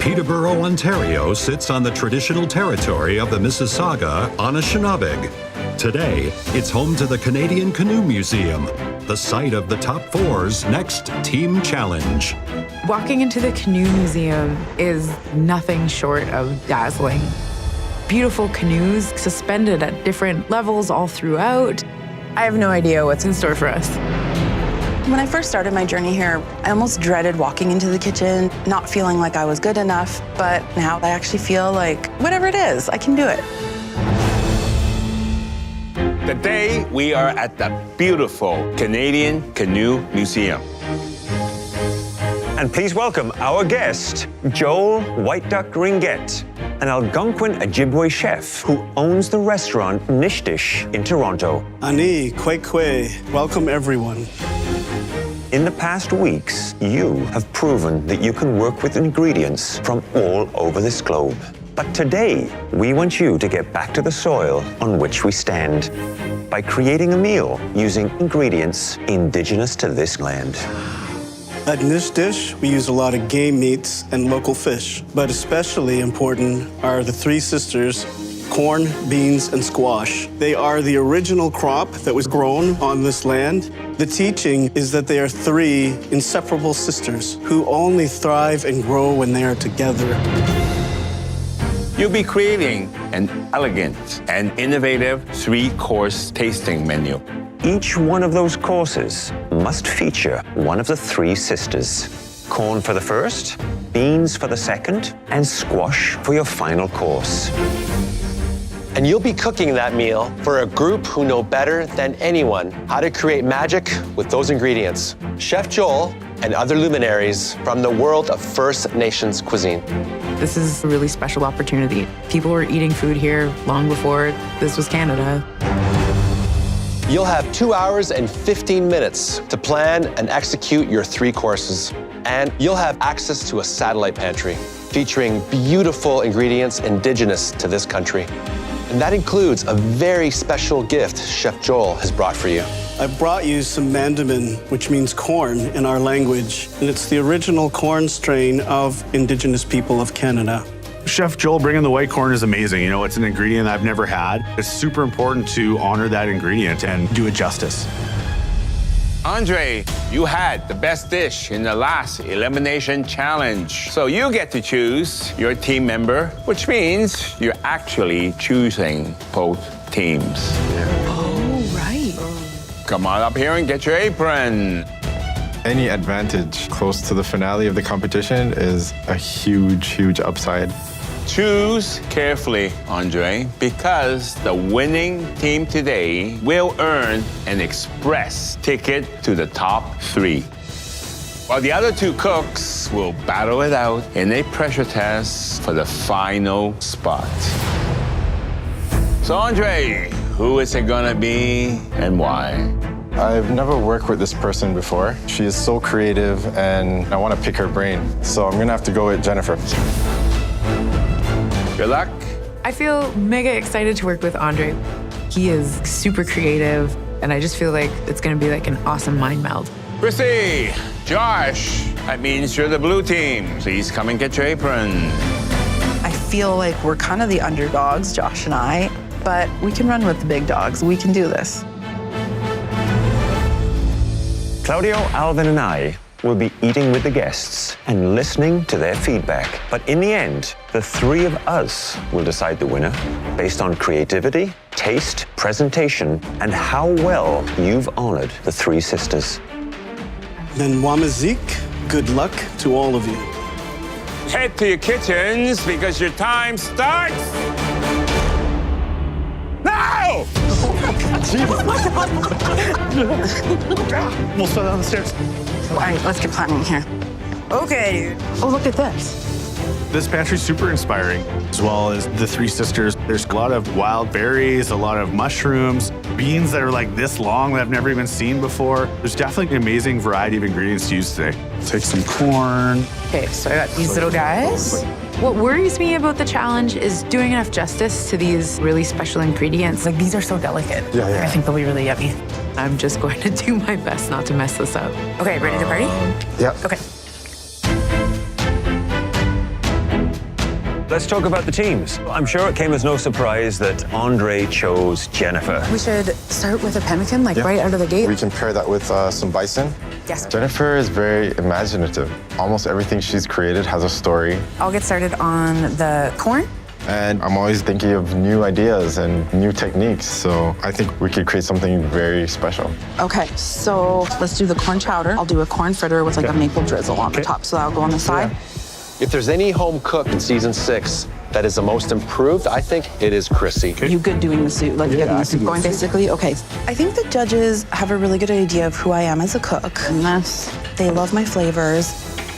Peterborough, Ontario sits on the traditional territory of the Mississauga Anishinaabe. Today, it's home to the Canadian Canoe Museum, the site of the Top Four's next team challenge. Walking into the Canoe Museum is nothing short of dazzling. Beautiful canoes suspended at different levels all throughout. I have no idea what's in store for us. When I first started my journey here, I almost dreaded walking into the kitchen, not feeling like I was good enough, but now I actually feel like whatever it is, I can do it. Today, we are at the beautiful Canadian Canoe Museum. And please welcome our guest, Joel White Duck Ringgit, an Algonquin Ojibwe chef who owns the restaurant Nishdish in Toronto. Ani, kwe, welcome everyone. In the past weeks, you have proven that you can work with ingredients from all over this globe. But today, we want you to get back to the soil on which we stand by creating a meal using ingredients indigenous to this land. At Nishdish, we use a lot of game meats and local fish, but especially important are the three sisters, corn, beans, and squash. They are the original crop that was grown on this land. The teaching is that they are three inseparable sisters who only thrive and grow when they are together. You'll be creating an elegant and innovative three-course tasting menu. Each one of those courses must feature one of the three sisters. Corn for the first, beans for the second, and squash for your final course. And you'll be cooking that meal for a group who know better than anyone how to create magic with those ingredients. Chef Joel and other luminaries from the world of First Nations cuisine. This is a really special opportunity. People were eating food here long before this was Canada. You'll have 2 hours and 15 minutes to plan and execute your three courses. And you'll have access to a satellite pantry featuring beautiful ingredients indigenous to this country. And that includes a very special gift Chef Joel has brought for you. I brought you some mandamin, which means corn in our language, and it's the original corn strain of Indigenous people of Canada. Chef Joel bringing the white corn is amazing. You know, it's an ingredient I've never had. It's super important to honor that ingredient and do it justice. Andre, you had the best dish in the last elimination challenge. So you get to choose your team member, which means you're actually choosing both teams. Oh, right. Come on up here and get your apron. Any advantage close to the finale of the competition is a huge, huge upside. Choose carefully, Andre, because the winning team today will earn an express ticket to the top three, while the other two cooks will battle it out in a pressure test for the final spot. So, Andre, who is it gonna be and why? I've never worked with this person before. She is so creative and I want to pick her brain. So I'm gonna have to go with Jennifer. Good luck. I feel mega excited to work with Andre. He is super creative, and I just feel like it's gonna be like an awesome mind meld. Chrissy, Josh, that means you're the blue team. Please come and get your apron. I feel like we're kind of the underdogs, Josh and I, but we can run with the big dogs. We can do this. Claudio, Alvin, and I will be eating with the guests and listening to their feedback. But in the end, the three of us will decide the winner based on creativity, taste, presentation, and how well you've honored the three sisters. Then Wamazik, good luck to all of you. Head to your kitchens because your time starts now! We'll start down the stairs. All right, let's get planning here. Okay, dude. Oh, look at this. This pantry's super inspiring, as well as the three sisters. There's a lot of wild berries, a lot of mushrooms, beans that are like this long that I've never even seen before. There's definitely an amazing variety of ingredients to use today. Take some corn. Okay, so I got these little guys. What worries me about the challenge is doing enough justice to these really special ingredients. Like, these are so delicate. Yeah. I think they'll be really yummy. I'm just going to do my best not to mess this up. Okay, ready to party? Yeah. Okay. Let's talk about the teams. I'm sure it came as no surprise that Andre chose Jennifer. We should start with a pemmican, like right out of the gate. We can pair that with some bison. Yes. Jennifer is very imaginative. Almost everything she's created has a story. I'll get started on the corn. And I'm always thinking of new ideas and new techniques. So I think we could create something very special. Okay, so let's do the corn chowder. I'll do a corn fritter with like a maple drizzle on the top, so that'll go on the side. If there's any home cook in season 6 that is the most improved, I think it is Chrissy. You good doing the soup, like getting the soup going basically? Okay. I think the judges have a really good idea of who I am as a cook. Yes. They love my flavors.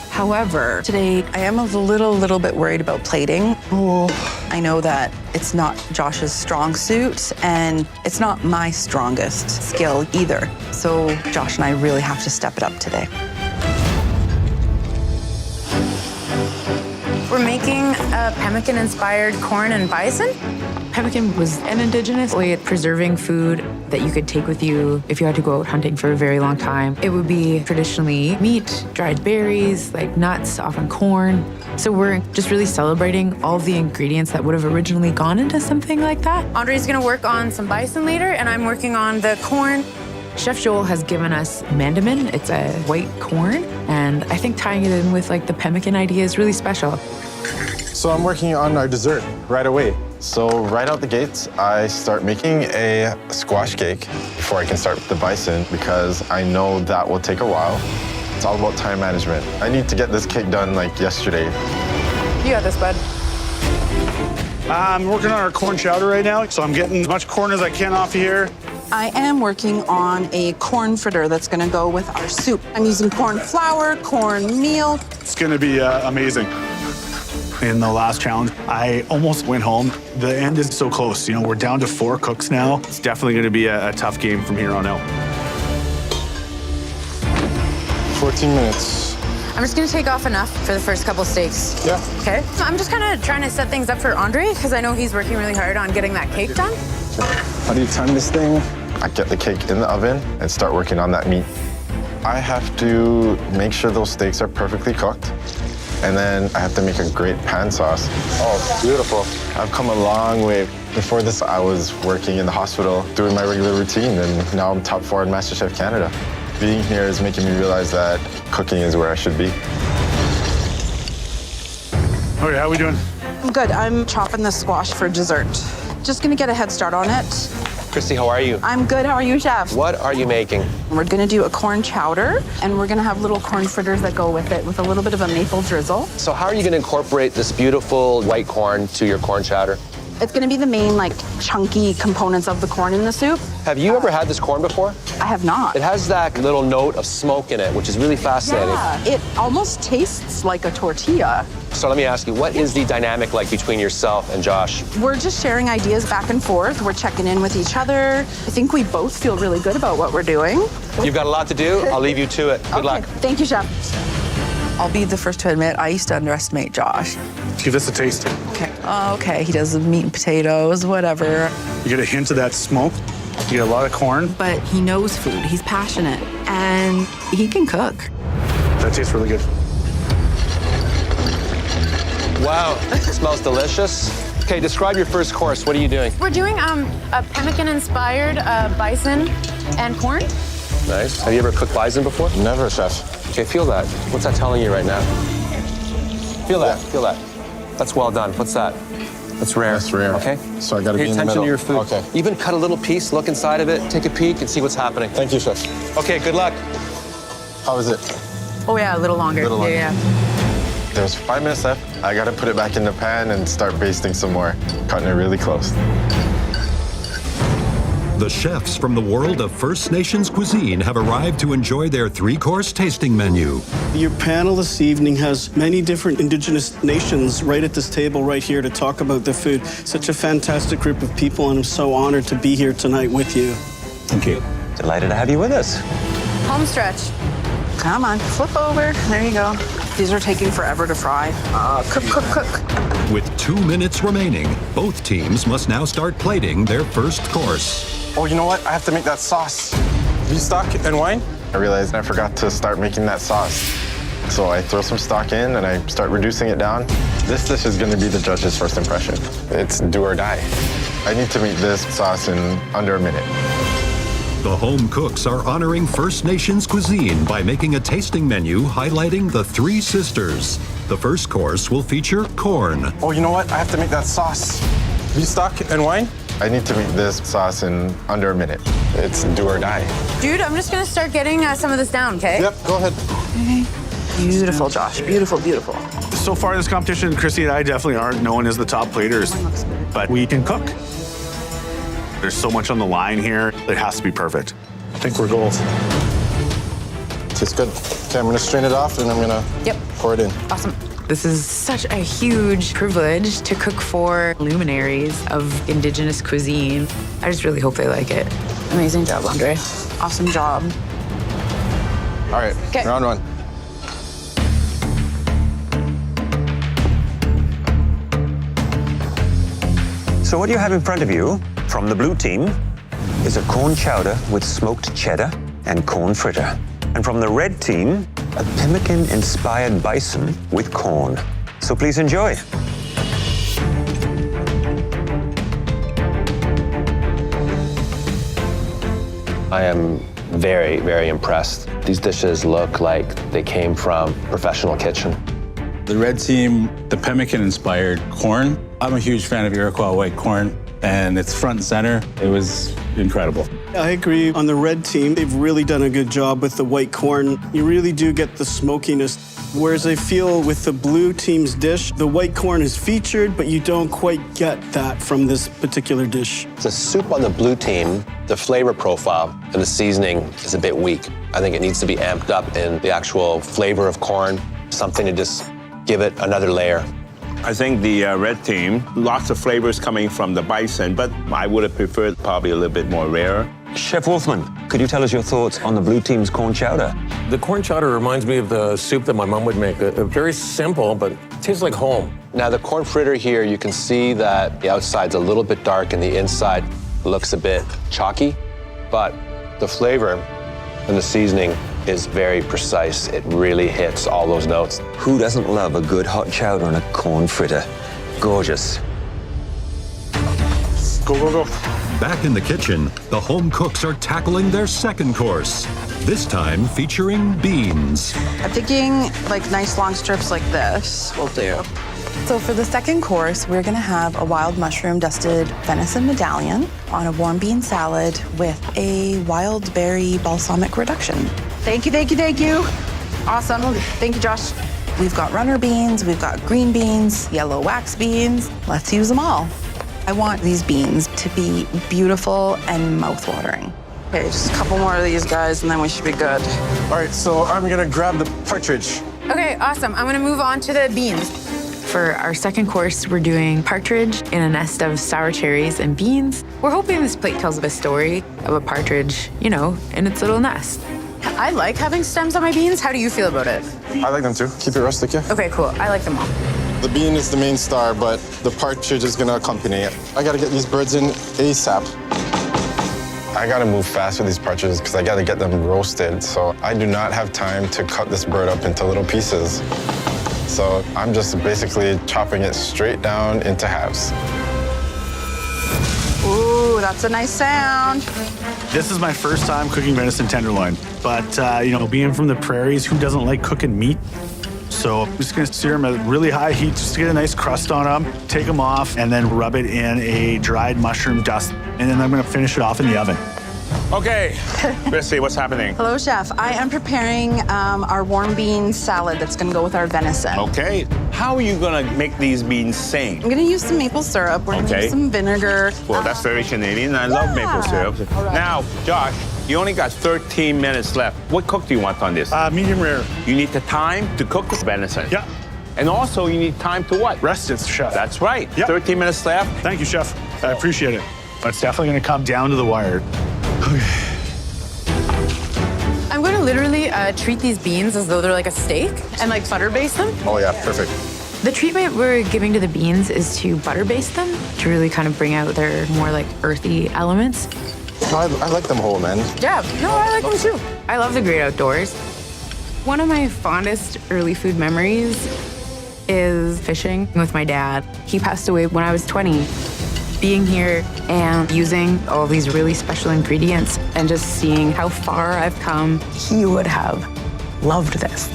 However, today I am a little bit worried about plating. Oh, I know that it's not Josh's strong suit and it's not my strongest skill either. So Josh and I really have to step it up today. We're making a pemmican-inspired corn and bison. Pemmican was an Indigenous way of preserving food that you could take with you if you had to go out hunting for a very long time. It would be traditionally meat, dried berries, like nuts, often corn. So we're just really celebrating all of the ingredients that would have originally gone into something like that. Andre's gonna work on some bison later, and I'm working on the corn. Chef Joel has given us mandamin. It's a white corn, and I think tying it in with like the pemmican idea is really special. So I'm working on our dessert right away. So right out the gates, I start making a squash cake before I can start with the bison because I know that will take a while. It's all about time management. I need to get this cake done like yesterday. You got this, bud. I'm working on our corn chowder right now, so I'm getting as much corn as I can off of here. I am working on a corn fritter that's gonna go with our soup. I'm using corn flour, corn meal. It's gonna be amazing. In the last challenge, I almost went home. The end is so close. You know, we're down to 4 cooks now. It's definitely gonna be a tough game from here on out. 14 minutes. I'm just gonna take off enough for the first couple steaks. Yeah. Okay. I'm just kind of trying to set things up for Andre because I know he's working really hard on getting that cake done. How do you time this thing? I get the cake in the oven and start working on that meat. I have to make sure those steaks are perfectly cooked. And then I have to make a great pan sauce. Oh, beautiful. I've come a long way. Before this, I was working in the hospital doing my regular routine, and now I'm top 4 in MasterChef Canada. Being here is making me realize that cooking is where I should be. Okay, how are we doing? I'm good. I'm chopping the squash for dessert. Just gonna get a head start on it. Christy, how are you? I'm good. How are you, Chef? What are you making? We're gonna do a corn chowder, and we're gonna have little corn fritters that go with it with a little bit of a maple drizzle. So how are you gonna incorporate this beautiful white corn to your corn chowder? It's gonna be the main, like, chunky components of the corn in the soup. Have you ever had this corn before? I have not. It has that little note of smoke in it, which is really fascinating. Yeah, it almost tastes like a tortilla. So let me ask you, what is the dynamic like between yourself and Josh? We're just sharing ideas back and forth. We're checking in with each other. I think we both feel really good about what we're doing. You've got a lot to do. I'll leave you to it. Good luck. Thank you, Chef. I'll be the first to admit, I used to underestimate Josh. Give this a taste. Okay. Okay, he does the meat and potatoes, whatever. You get a hint of that smoke. You get a lot of corn. But he knows food. He's passionate. And he can cook. That tastes really good. Wow, it smells delicious. Okay, describe your first course. What are you doing? We're doing a pemmican-inspired bison and corn. Nice. Have you ever cooked bison before? Never, Chef. Okay, feel that. What's that telling you right now? Feel that, feel that. That's well done. What's that? That's rare. That's rare. Okay? So I gotta Pay be in the attention middle. to your food. Okay. Even cut a little piece, look inside of it, take a peek, and see what's happening. Thank you, Chef. Okay, good luck. How is it? Oh yeah, a little longer. Little longer. Yeah. There's 5 minutes left. I gotta put it back in the pan and start basting some more. Cutting it really close. The chefs from the world of First Nations cuisine have arrived to enjoy their 3-course tasting menu. Your panel this evening has many different Indigenous nations right at this table right here to talk about their food. Such a fantastic group of people, and I'm so honored to be here tonight with you. Thank you. Delighted to have you with us. Home stretch. Come on, flip over. There you go. These are taking forever to fry. Cook, cook, cook. With 2 minutes remaining, both teams must now start plating their first course. Oh, you know what? I have to make that sauce. Beef stock and wine. I realized I forgot to start making that sauce. So I throw some stock in and I start reducing it down. This dish is gonna be the judge's first impression. It's do or die. I need to make this sauce in under a minute. The home cooks are honoring First Nations cuisine by making a tasting menu highlighting the Three Sisters. The first course will feature corn. Oh, you know what? I have to make that sauce. Beef stock and wine? I need to make this sauce in under a minute. It's do or die. Dude, I'm just gonna start getting some of this down, okay? Yep, go ahead. Beautiful, Josh. Beautiful, beautiful. So far in this competition, Chrissy and I definitely aren't known as the top platers, but we can cook. There's so much on the line here. It has to be perfect. I think we're gold. Tastes good. Okay, I'm gonna strain it off and I'm gonna pour it in. Awesome. This is such a huge privilege to cook for luminaries of Indigenous cuisine. I just really hope they like it. Amazing job, Andre. Awesome job. All right, round one. So what you have in front of you from the blue team is a corn chowder with smoked cheddar and corn fritter. And from the red team, a pemmican-inspired bison with corn. So please enjoy. I am very, very impressed. These dishes look like they came from a professional kitchen. The red team, the pemmican-inspired corn. I'm a huge fan of Iroquois white corn, and it's front and center. It was incredible. I agree. On the red team, they've really done a good job with the white corn. You really do get the smokiness. Whereas I feel with the blue team's dish, the white corn is featured, but you don't quite get that from this particular dish. The soup on the blue team, the flavor profile and the seasoning is a bit weak. I think it needs to be amped up in the actual flavor of corn, something to just give it another layer. I think the red team, lots of flavors coming from the bison, but I would have preferred probably a little bit more rare. Chef Wolfman, could you tell us your thoughts on the blue team's corn chowder? The corn chowder reminds me of the soup that my mom would make. Very simple, but it tastes like home. Now the corn fritter here, you can see that the outside's a little bit dark and the inside looks a bit chalky, but the flavor and the seasoning is very precise. It really hits all those notes. Who doesn't love a good hot chowder and a corn fritter? Gorgeous. Go, go, go. Back in the kitchen, the home cooks are tackling their second course, this time featuring beans. I'm thinking like nice long strips like this will do. So for the second course, we're gonna have a wild mushroom dusted venison medallion on a warm bean salad with a wild berry balsamic reduction. Thank you, thank you, thank you. Awesome, thank you, Josh. We've got runner beans, we've got green beans, yellow wax beans. Let's use them all. I want these beans to be beautiful and mouth-watering. Okay, just a couple more of these guys and then we should be good. All right, so I'm gonna grab the partridge. Okay, awesome. I'm gonna move on to the beans. For our second course, we're doing partridge in a nest of sour cherries and beans. We're hoping this plate tells a story of a partridge, you know, in its little nest. I like having stems on my beans. How do you feel about it? I like them too. Keep it rustic, yeah? Okay, cool. I like them all. The bean is the main star, but the partridge is gonna accompany it. I gotta get these birds in ASAP. I gotta move fast with these partridges because I gotta get them roasted. So I do not have time to cut this bird up into little pieces. So I'm just basically chopping it straight down into halves. Ooh, that's a nice sound. This is my first time cooking venison tenderloin, but you know, being from the prairies, who doesn't like cooking meat? So I'm just gonna sear them at really high heat just to get a nice crust on them, take them off, and then rub it in a dried mushroom dust. And then I'm gonna finish it off in the oven. Okay, Chrissy, what's happening? Hello, Chef. I am preparing our warm bean salad that's gonna go with our venison. Okay, how are you gonna make these beans sing? I'm gonna use some maple syrup. We're gonna use some vinegar. Well, that's very Canadian. I love maple syrup. Right. Now, Josh, you only got 13 minutes left. What cook do you want on this? Medium rare. You need the time to cook the venison. Yeah. And also, you need time to what? Rest it, Chef. That's right. Yep. 13 minutes left. Thank you, Chef. I appreciate it. But it's definitely gonna come down to the wire. I'm going to literally treat these beans as though they're like a steak and like butter baste them. Oh yeah, perfect. The treatment we're giving to the beans is to butter baste them to really kind of bring out their more like earthy elements. No, I like them whole, man. Yeah, no, I like them too. I love the great outdoors. One of my fondest early food memories is fishing with my dad. He passed away when I was 20. Being here and using all these really special ingredients and just seeing how far I've come, he would have loved this.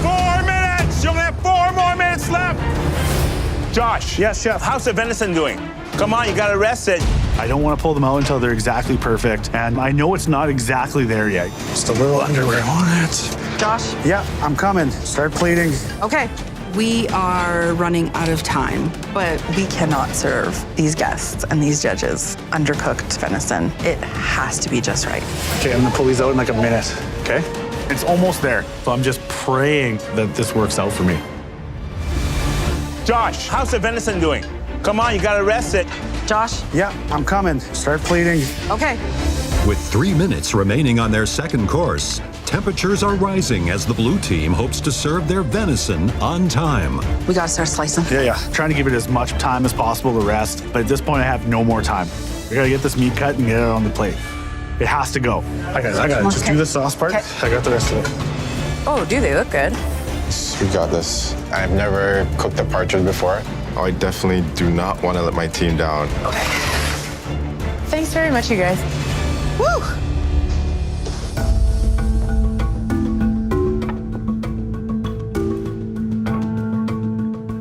4 minutes! You only have 4 more minutes left! Josh. Yes, chef. How's the venison doing? Come on, you gotta rest it. I don't want to pull them out until they're exactly perfect, and I know it's not exactly there yet. Just a little underwear on it. Josh? Yeah, I'm coming. Start plating. Okay. We are running out of time, but we cannot serve these guests and these judges undercooked venison. It has to be just right. Okay, I'm gonna pull these out in like a minute, okay? It's almost there, so I'm just praying that this works out for me. Josh, how's the venison doing? Come on, you gotta rest it. Josh? Yeah, I'm coming. Start plating. Okay. With 3 minutes remaining on their second course, temperatures are rising as the blue team hopes to serve their venison on time. We gotta start slicing. Yeah. Trying to give it as much time as possible to rest, but at this point I have no more time. We gotta get this meat cut and get it on the plate. It has to go. I got it. Just do the sauce part. Okay. I got the rest of it. Oh, do they look good? We got this. I've never cooked a partridge before. I definitely do not want to let my team down. Thanks very much, you guys. Woo!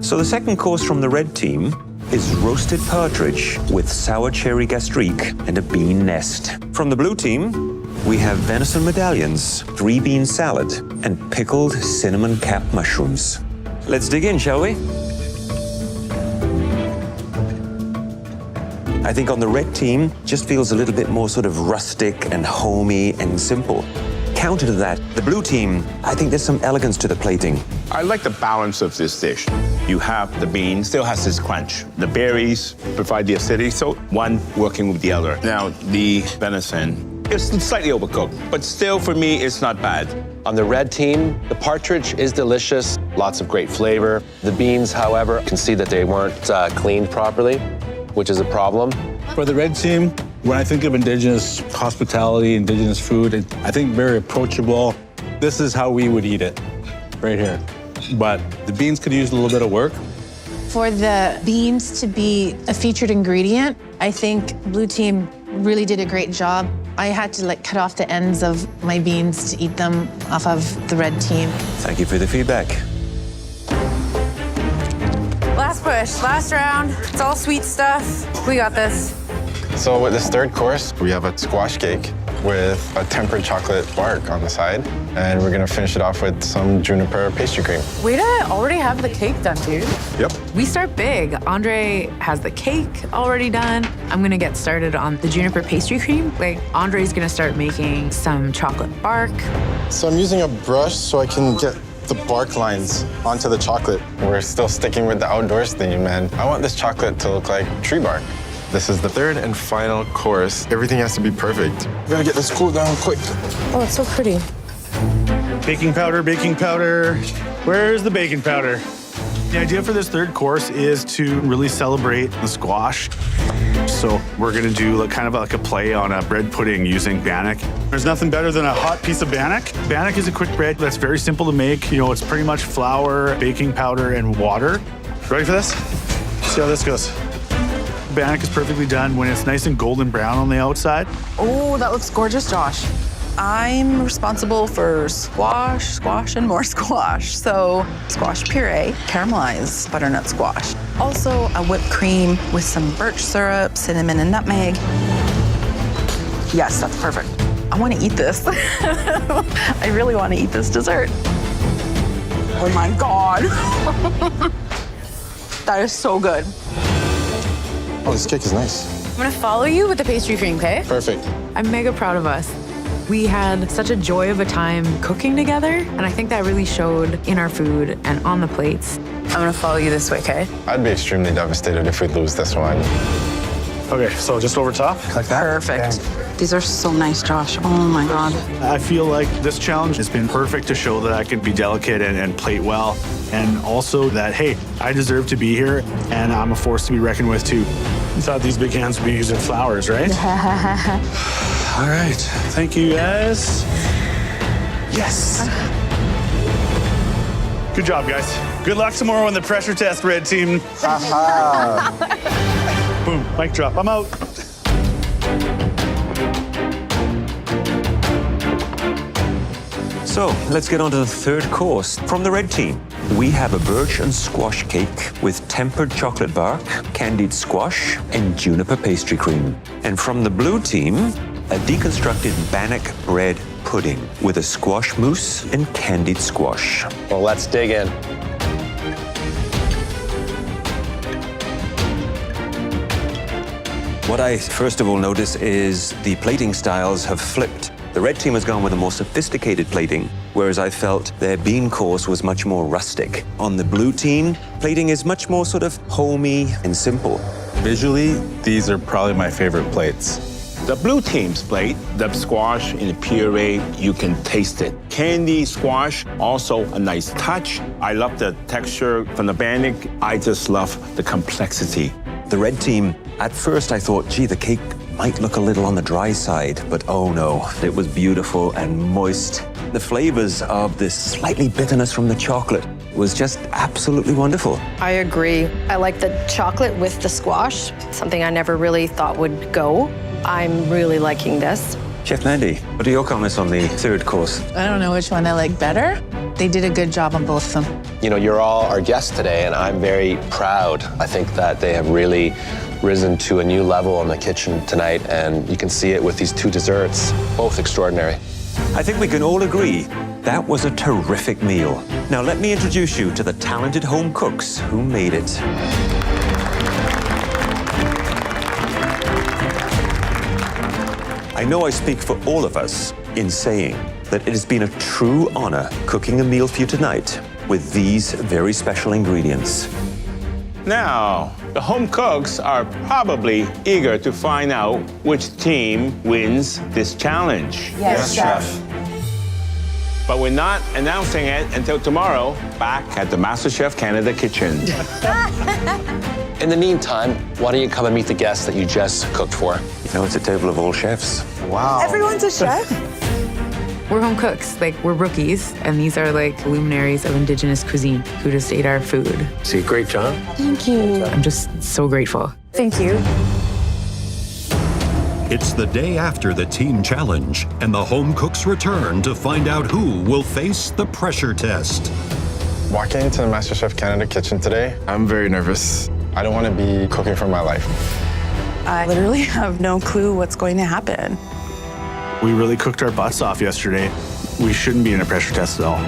So the second course from the red team is roasted partridge with sour cherry gastrique and a bean nest. From the blue team, we have venison medallions, 3-bean salad, and pickled cinnamon cap mushrooms. Let's dig in, shall we? I think on the red team, just feels a little bit more sort of rustic and homey and simple. Counter to that, the blue team, I think there's some elegance to the plating. I like the balance of this dish. You have the bean, still has this crunch. The berries provide the acidity, so one working with the other. Now, the venison is slightly overcooked, but still for me, it's not bad. On the red team, the partridge is delicious, lots of great flavor. The beans, however, you can see that they weren't cleaned properly, which is a problem. For the red team, when I think of Indigenous hospitality, Indigenous food, I think very approachable. This is how we would eat it, right here. But the beans could use a little bit of work. For the beans to be a featured ingredient, I think Blue Team really did a great job. I had to cut off the ends of my beans to eat them off of the red team. Thank you for the feedback. Last push, last round. It's all sweet stuff. We got this. So with this third course, we have a squash cake with a tempered chocolate bark on the side. And we're gonna finish it off with some juniper pastry cream. Way to already have the cake done, too. Yep. We start big. Andre has the cake already done. I'm gonna get started on the juniper pastry cream. Andre's gonna start making some chocolate bark. So I'm using a brush so I can get the bark lines onto the chocolate. We're still sticking with the outdoors theme, and I want this chocolate to look like tree bark. This is the third and final course. Everything has to be perfect. We gotta get this cooled down quick. Oh, it's so pretty. Baking powder, baking powder. Where's the baking powder? The idea for this third course is to really celebrate the squash. So we're gonna do kind of like a play on a bread pudding using bannock. There's nothing better than a hot piece of bannock. Bannock is a quick bread that's very simple to make. It's pretty much flour, baking powder, and water. Ready for this? See how this goes. Bannock is perfectly done when it's nice and golden brown on the outside. Oh, that looks gorgeous, Josh. I'm responsible for squash, and more squash. So squash puree, caramelized butternut squash. Also a whipped cream with some birch syrup, cinnamon, and nutmeg. Yes, that's perfect. I want to eat this. I really want to eat this dessert. Oh my God. That is so good. Oh, this cake is nice. I'm gonna follow you with the pastry cream, okay? Perfect. I'm mega proud of us. We had such a joy of a time cooking together, and I think that really showed in our food and on the plates. I'm gonna follow you this way, okay? I'd be extremely devastated if we lose this one. Okay, so just over top, like that. Perfect. These are so nice, Josh. Oh my God. I feel like this challenge has been perfect to show that I can be delicate and plate well. And also that, hey, I deserve to be here and I'm a force to be reckoned with too. You thought these big hands would be using flowers, right? All right, thank you guys. Yes. Good job, guys. Good luck tomorrow on the pressure test, red team. Boom, mic drop. I'm out. So let's get on to the third course. From the red team, we have a birch and squash cake with tempered chocolate bark, candied squash, and juniper pastry cream. And from the blue team, a deconstructed bannock bread pudding with a squash mousse and candied squash. Well, let's dig in. What I first of all notice is the plating styles have flipped. The red team has gone with a more sophisticated plating, whereas I felt their bean course was much more rustic. On the blue team, plating is much more sort of homey and simple. Visually, these are probably my favorite plates. The blue team's plate, the squash in the puree, you can taste it. Candy squash, also a nice touch. I love the texture from the bannock. I just love the complexity. The red team, at first I thought, gee, the cake might look a little on the dry side, but oh no, it was beautiful and moist. The flavors of this slightly bitterness from the chocolate was just absolutely wonderful. I agree. I like the chocolate with the squash, something I never really thought would go. I'm really liking this. Chef Mandy, what are your comments on the third course? I don't know which one I like better. They did a good job on both of them. You know, you're all our guests today, and I'm very proud. I think that they have really risen to a new level in the kitchen tonight, and you can see it with these two desserts, both extraordinary. I think we can all agree that was a terrific meal. Now let me introduce you to the talented home cooks who made it. I know I speak for all of us in saying that it has been a true honor cooking a meal for you tonight with these very special ingredients. Now, the home cooks are probably eager to find out which team wins this challenge. Yes, chef. But we're not announcing it until tomorrow, back at the MasterChef Canada kitchen. In the meantime, why don't you come and meet the guests that you just cooked for? You know, it's a table of all chefs. Wow. Everyone's a chef. We're home cooks, like we're rookies, and these are like luminaries of Indigenous cuisine who just ate our food. See, great job. Thank you. I'm just so grateful. Thank you. It's the day after the team challenge, and the home cooks return to find out who will face the pressure test. Walking into the MasterChef Canada kitchen today, I'm very nervous. I don't want to be cooking for my life. I literally have no clue what's going to happen. We really cooked our butts off yesterday. We shouldn't be in a pressure test at all.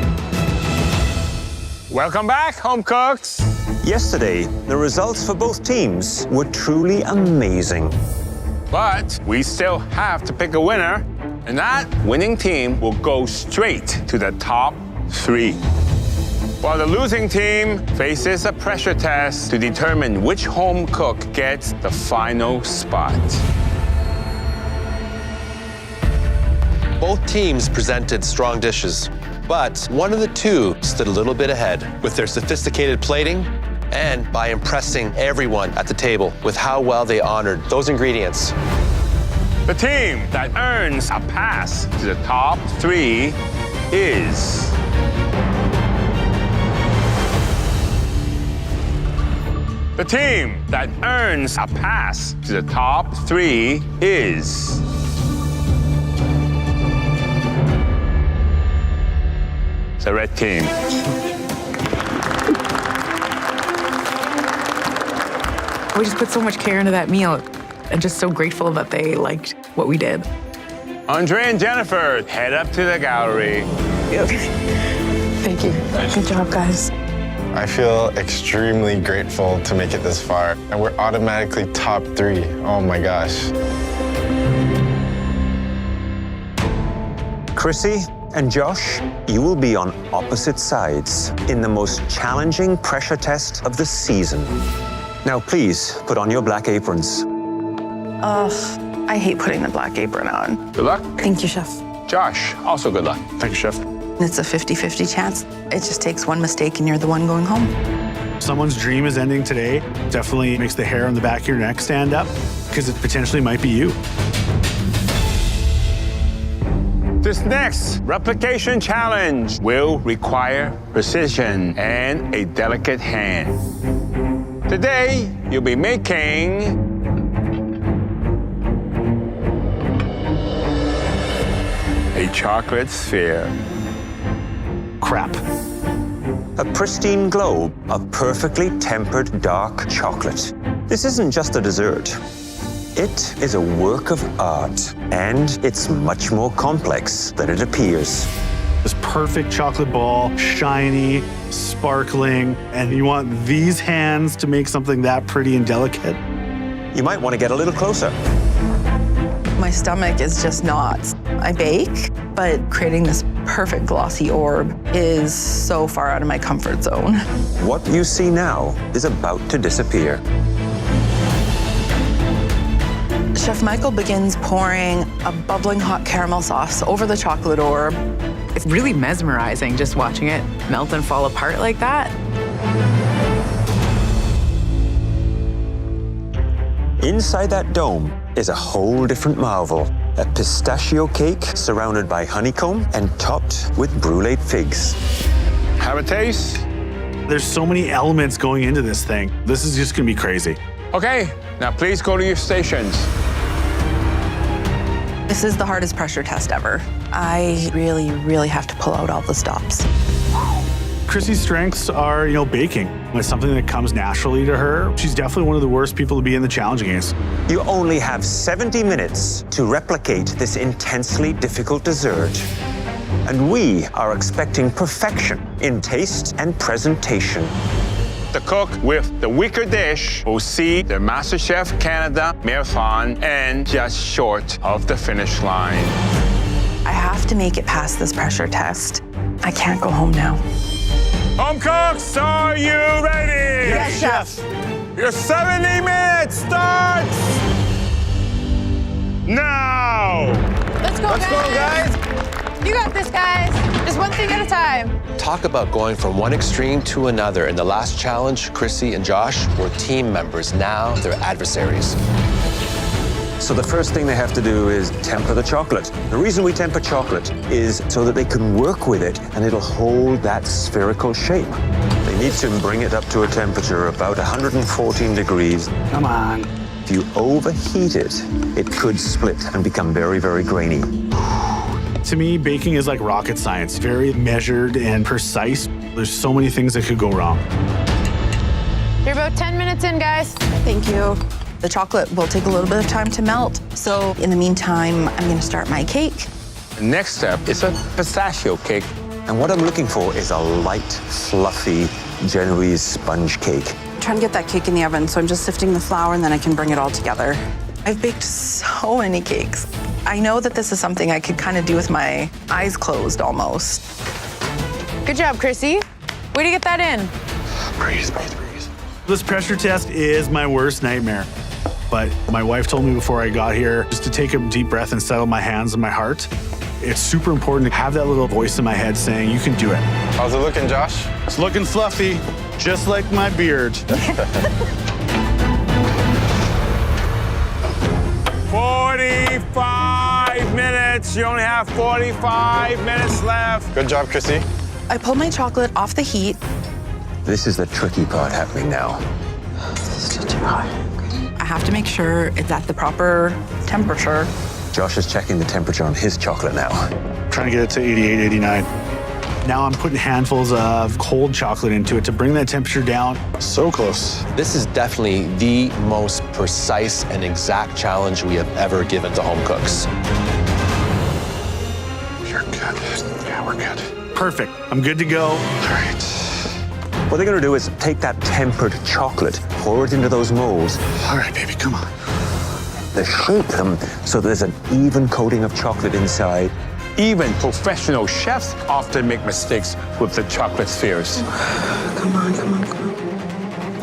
Welcome back, home cooks. Yesterday, the results for both teams were truly amazing. But we still have to pick a winner, and that winning team will go straight to the top 3. While the losing team faces a pressure test to determine which home cook gets the final spot. Both teams presented strong dishes, but one of the two stood a little bit ahead with their sophisticated plating and by impressing everyone at the table with how well they honored those ingredients. The team that earns a pass to the top 3 is... The team that earns a pass to the top 3 is... the red team. We just put so much care into that meal. I'm just so grateful that they liked what we did. Andre and Jennifer, head up to the gallery. Thank you. Good job, guys. I feel extremely grateful to make it this far, and we're automatically top 3. Oh my gosh. Chrissy and Josh, you will be on opposite sides in the most challenging pressure test of the season. Now, please put on your black aprons. I hate putting the black apron on. Good luck. Thank you, chef. Josh, also good luck. Thank you, chef. It's a 50-50 chance. It just takes one mistake and you're the one going home. Someone's dream is ending today. Definitely makes the hair on the back of your neck stand up because it potentially might be you. This next replication challenge will require precision and a delicate hand. Today, you'll be making a chocolate sphere. Crap. A pristine globe of perfectly tempered dark chocolate. This isn't just a dessert. It is a work of art, and it's much more complex than it appears. This perfect chocolate ball, shiny, sparkling, and you want these hands to make something that pretty and delicate? You might want to get a little closer. My stomach is just knots. I bake, but creating this perfect glossy orb is so far out of my comfort zone. What you see now is about to disappear. Chef Michael begins pouring a bubbling hot caramel sauce over the chocolate orb. It's really mesmerizing just watching it melt and fall apart like that. Inside that dome is a whole different marvel. A pistachio cake surrounded by honeycomb and topped with brulee figs. Have a taste? There's so many elements going into this thing. This is just gonna be crazy. Okay, now please go to your stations. This is the hardest pressure test ever. I really have to pull out all the stops. Chrissy's strengths are, baking. It's something that comes naturally to her. She's definitely one of the worst people to be in the challenge against. You only have 70 minutes to replicate this intensely difficult dessert. And we are expecting perfection in taste and presentation. The cook with the weaker dish will see the MasterChef Canada marathon end just short of the finish line. I have to make it past this pressure test. I can't go home now. Home cooks, are you ready? Yes, chef. Your 70 minutes starts now. Let's go, guys. You got this, guys. Just one thing at a time. Talk about going from one extreme to another. In the last challenge, Chrissy and Josh were team members. Now they're adversaries. So the first thing they have to do is temper the chocolate. The reason we temper chocolate is so that they can work with it and it'll hold that spherical shape. They need to bring it up to a temperature of about 114 degrees. Come on. If you overheat it, it could split and become very, very grainy. To me, baking is like rocket science, very measured and precise. There's so many things that could go wrong. You're about 10 minutes in, guys. Thank you. The chocolate will take a little bit of time to melt. So in the meantime, I'm gonna start my cake. The next step is a pistachio cake. And what I'm looking for is a light, fluffy Genoese sponge cake. I'm trying to get that cake in the oven, so I'm just sifting the flour and then I can bring it all together. I've baked so many cakes. I know that this is something I could kind of do with my eyes closed almost. Good job, Chrissy. Way to get that in. Breathe. This pressure test is my worst nightmare. But my wife told me before I got here just to take a deep breath and settle my hands and my heart. It's super important to have that little voice in my head saying, you can do it. How's it looking, Josh? It's looking fluffy, just like my beard. 45 minutes. You only have 45 minutes left. Good job, Chrissy. I pulled my chocolate off the heat. This is the tricky part happening now. Still too hot. I have to make sure it's at the proper temperature. Josh is checking the temperature on his chocolate now. Trying to get it to 88, 89. Now I'm putting handfuls of cold chocolate into it to bring that temperature down. So close. This is definitely the most precise and exact challenge we have ever given to home cooks. You're good. Yeah, we're good. Perfect. I'm good to go. All right. What they're gonna do is take that tempered chocolate, pour it into those molds. All right, baby, come on. They shape them so there's an even coating of chocolate inside. Even professional chefs often make mistakes with the chocolate spheres. Come on.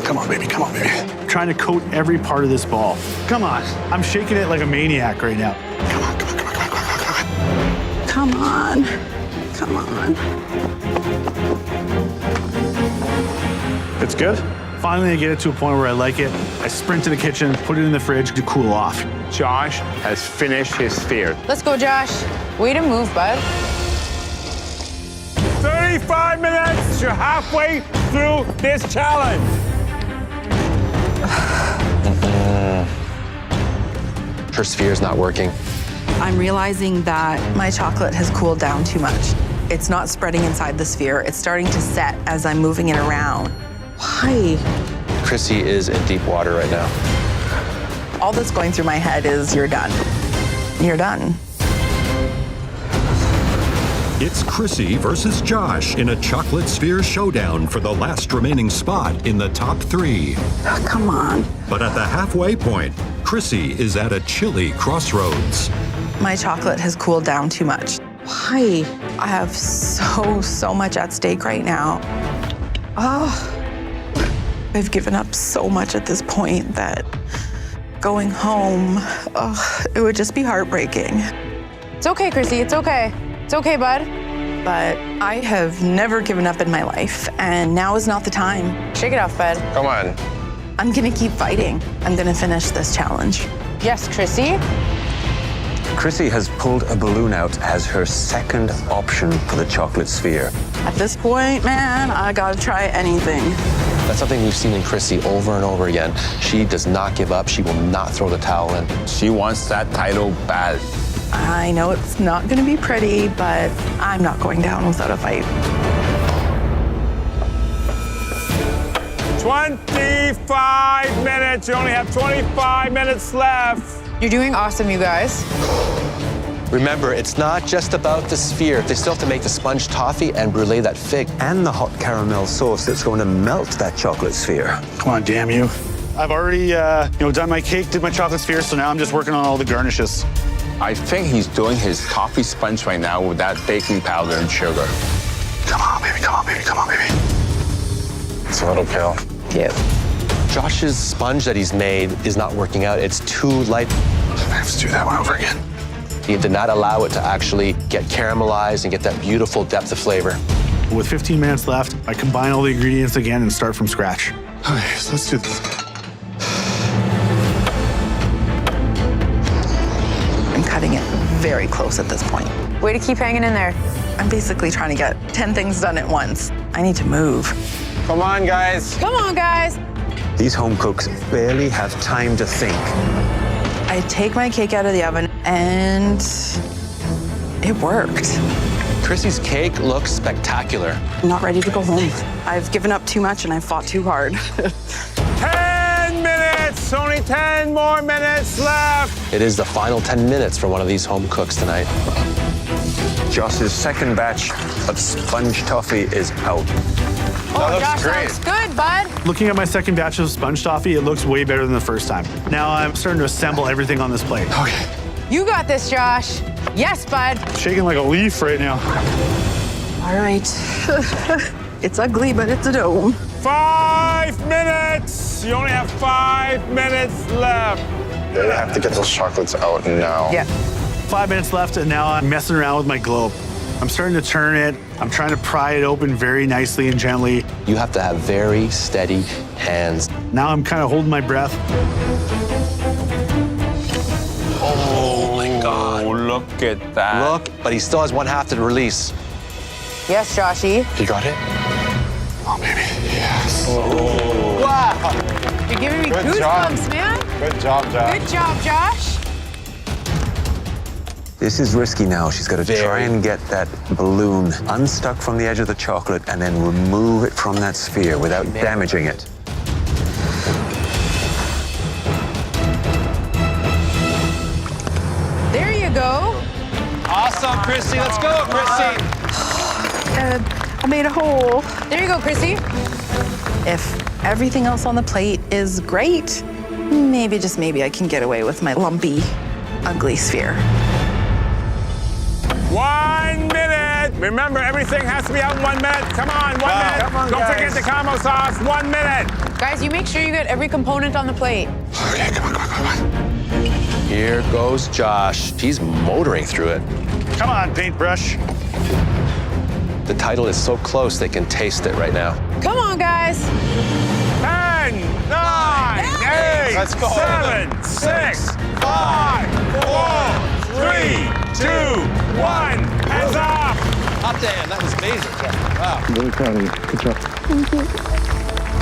Come on, baby, come on, baby. I'm trying to coat every part of this ball. Come on. I'm shaking it like a maniac right now. Come on. It's good? Finally, I get it to a point where I like it. I sprint to the kitchen, put it in the fridge to cool off. Josh has finished his sphere. Let's go, Josh. Way to move, bud. 35 minutes. You're halfway through this challenge. Her sphere's not working. I'm realizing that my chocolate has cooled down too much. It's not spreading inside the sphere. It's starting to set as I'm moving it around. Why? Chrissy is in deep water right now. All that's going through my head is, you're done. You're done. It's Chrissy versus Josh in a chocolate sphere showdown for the last remaining spot in the top 3. Oh, come on. But at the halfway point, Chrissy is at a chilly crossroads. My chocolate has cooled down too much. Why? I have so much at stake right now. Oh, I've given up so much at this point that going home, it would just be heartbreaking. It's okay, Chrissy. It's okay. It's okay, bud. But I have never given up in my life, and now is not the time. Shake it off, bud. Come on. I'm gonna keep fighting. I'm gonna finish this challenge. Yes, Chrissy. Chrissy has pulled a balloon out as her second option for the chocolate sphere. At this point, man, I gotta try anything. That's something we've seen in Chrissy over and over again. She does not give up. She will not throw the towel in. She wants that title bad. I know it's not gonna be pretty, but I'm not going down without a fight. 25 minutes. You only have 25 minutes left. You're doing awesome, you guys. Remember, it's not just about the sphere. They still have to make the sponge toffee and brulee that fig. And the hot caramel sauce that's going to melt that chocolate sphere. Come on, damn you. I've already done my cake, did my chocolate sphere, so now I'm just working on all the garnishes. I think he's doing his toffee sponge right now with that baking powder and sugar. Come on, baby, come on, baby, come on, baby. It's a little pale. Yep. Josh's sponge that he's made is not working out. It's too light. I have to do that one over again. He did not allow it to actually get caramelized and get that beautiful depth of flavor. With 15 minutes left, I combine all the ingredients again and start from scratch. Okay, so let's do this. I'm cutting it very close at this point. Way to keep hanging in there. I'm basically trying to get 10 things done at once. I need to move. Come on, guys. Come on, guys. These home cooks barely have time to think. I take my cake out of the oven and it worked. Chrissy's cake looks spectacular. I'm not ready to go home. I've given up too much and I fought too hard. 10 minutes. Only 10 more minutes left. It is the final 10 minutes for one of these home cooks tonight. Josh's second batch of sponge toffee is out. Oh, Josh, looks good, bud. Looking at my second batch of sponge toffee, it looks way better than the first time. Now I'm starting to assemble everything on this plate. Okay. You got this, Josh. Yes, bud. Shaking like a leaf right now. All right. It's ugly, but it's a dome. 5 minutes. You only have 5 minutes left. They have to get those chocolates out now. Yeah. 5 minutes left, and now I'm messing around with my globe. I'm starting to turn it. I'm trying to pry it open very nicely and gently. You have to have very steady hands. Now I'm kind of holding my breath. Oh my God. Oh, look at that. Look, but he still has one half to release. Yes, Joshy. You got it? Oh, baby, yes. Oh. Wow. You're giving me goosebumps, man. Good job, Josh. Good job, Josh. This is risky now. She's got to try and get that balloon unstuck from the edge of the chocolate and then remove it from that sphere without damaging it. There you go. Awesome, Chrissy. Let's go, Chrissy. I made a hole. There you go, Chrissy. If everything else on the plate is great, maybe, just maybe, I can get away with my lumpy, ugly sphere. 1 minute. Remember, everything has to be out in 1 minute. Come on, 1 minute. Come on, Don't guys. forget the caramel sauce. 1 minute. Guys, you make sure you get every component on the plate. Okay, come on. Here goes Josh. He's motoring through it. Come on, paintbrush. The title is so close they can taste it right now. Come on, guys. 10 Let's go. 7, 6, 5, 4, 3, 2, 1. Hands up. Hot damn, that was amazing. Wow. I'm really proud of you. Good job. Thank you.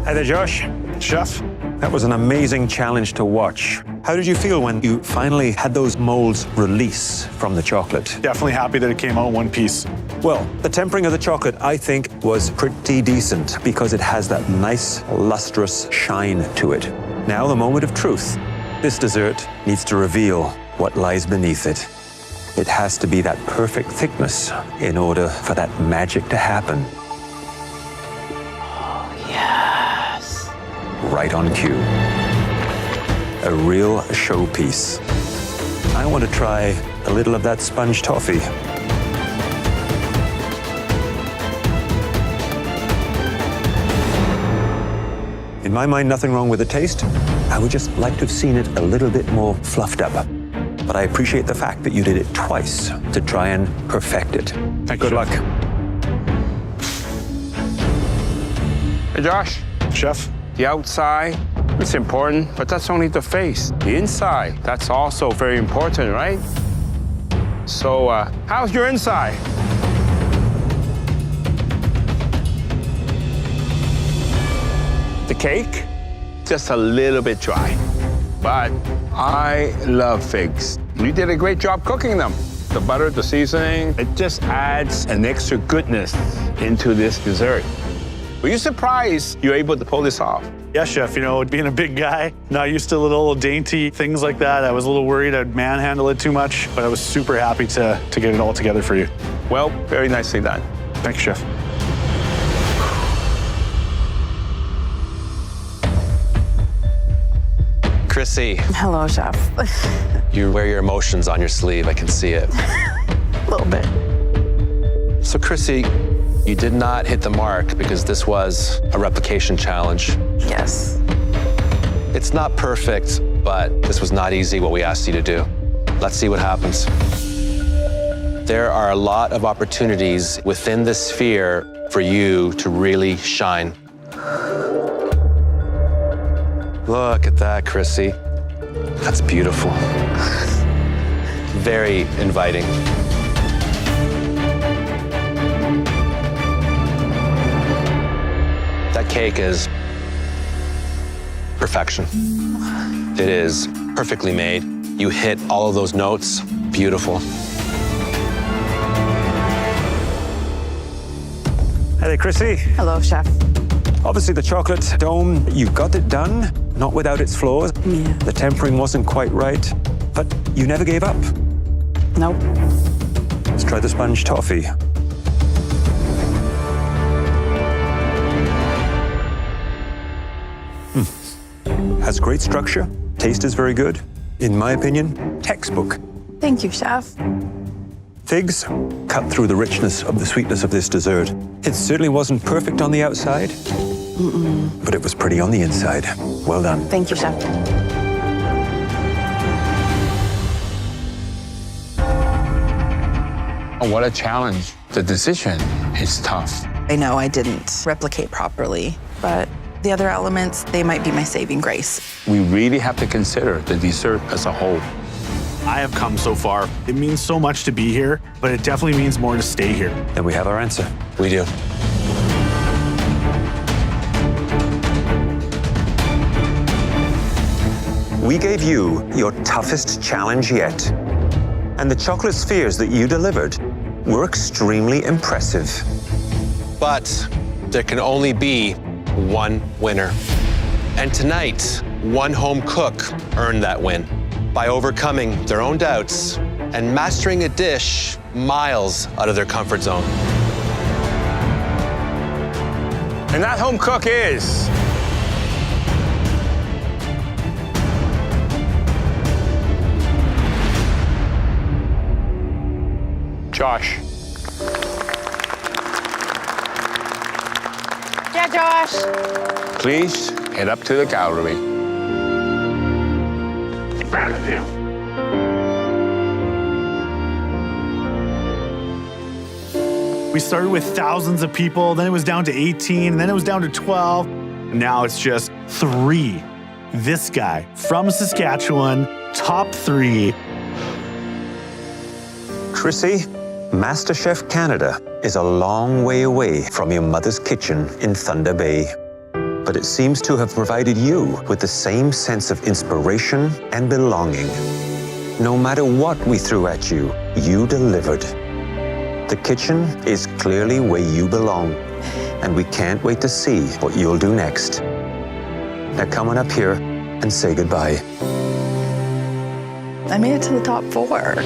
Hi there, Josh. Chef, That was an amazing challenge to watch. How did you feel when you finally had those molds release from the chocolate? definitely happy that it came out in one piece. Well, the tempering of the chocolate, I think, was pretty decent because it has that nice, lustrous shine to it. Now, the moment of truth. This dessert needs to reveal what lies beneath it. It has to be that perfect thickness in order for that magic to happen. Yes. Right on cue. A real showpiece. I want to try a little of that sponge toffee. In my mind, nothing wrong with the taste. I would just like to have seen it a little bit more fluffed up. But I appreciate the fact that you did it twice to try and perfect it. Good luck. Hey, Josh. Chef? The outside, it's important, but that's only the face. The inside, that's also very important, right? So, how's your inside? The cake, just a little bit dry. But I love figs. You did a great job cooking them. The butter, the seasoning, it just adds an extra goodness into this dessert. Were you surprised you were able to pull this off? Yeah, Chef, you know, being a big guy, not used to little dainty things like that. I was a little worried I'd manhandle it too much, but I was super happy to get it all together for you. Well, very nicely done. Thanks, Chef. Chrissy, Hello, Chef. you wear your emotions on your sleeve. I can see it. A little bit. So, Chrissy, you did not hit the mark because this was a replication challenge. Yes. It's not perfect, but this was not easy what we asked you to do. Let's see what happens. There are a lot of opportunities within this sphere for you to really shine. Look at that, Chrissy. That's beautiful. Very inviting. That cake is perfection. It is perfectly made. You hit all of those notes. Beautiful. Hi there, Chrissy. Hello, Chef. Obviously, the chocolate dome, you got it done, not without its flaws. Yeah. The tempering wasn't quite right, but you never gave up. Nope. Let's try the sponge toffee. Has great structure. Taste is very good. In my opinion, textbook. Thank you, Chef. Figs cut through the richness of the sweetness of this dessert. It certainly wasn't perfect on the outside, but it was pretty on the inside. Well done. Thank you, Chef. Oh, what a challenge. The decision is tough. I know I didn't replicate properly, but the other elements, they might be my saving grace. We really have to consider the dessert as a whole. I have come so far. It means so much to be here, but it definitely means more to stay here. Then we have our answer. We do. We gave you your toughest challenge yet. And the chocolate spheres that you delivered were extremely impressive. But there can only be one winner. And tonight, one home cook earned that win by overcoming their own doubts and mastering a dish miles out of their comfort zone. And that home cook is... Josh. Yeah, Josh. Please head up to the gallery. Proud of you. We started with thousands of people, then it was down to 18, and then it was down to 12. Now it's just 3. This guy from Saskatchewan, top 3. Chrissy, MasterChef Canada is a long way away from your mother's kitchen in Thunder Bay. But it seems to have provided you with the same sense of inspiration and belonging. No matter what we threw at you, you delivered. The kitchen is clearly where you belong, and we can't wait to see what you'll do next. Now come on up here and say goodbye. I made it to the top 4.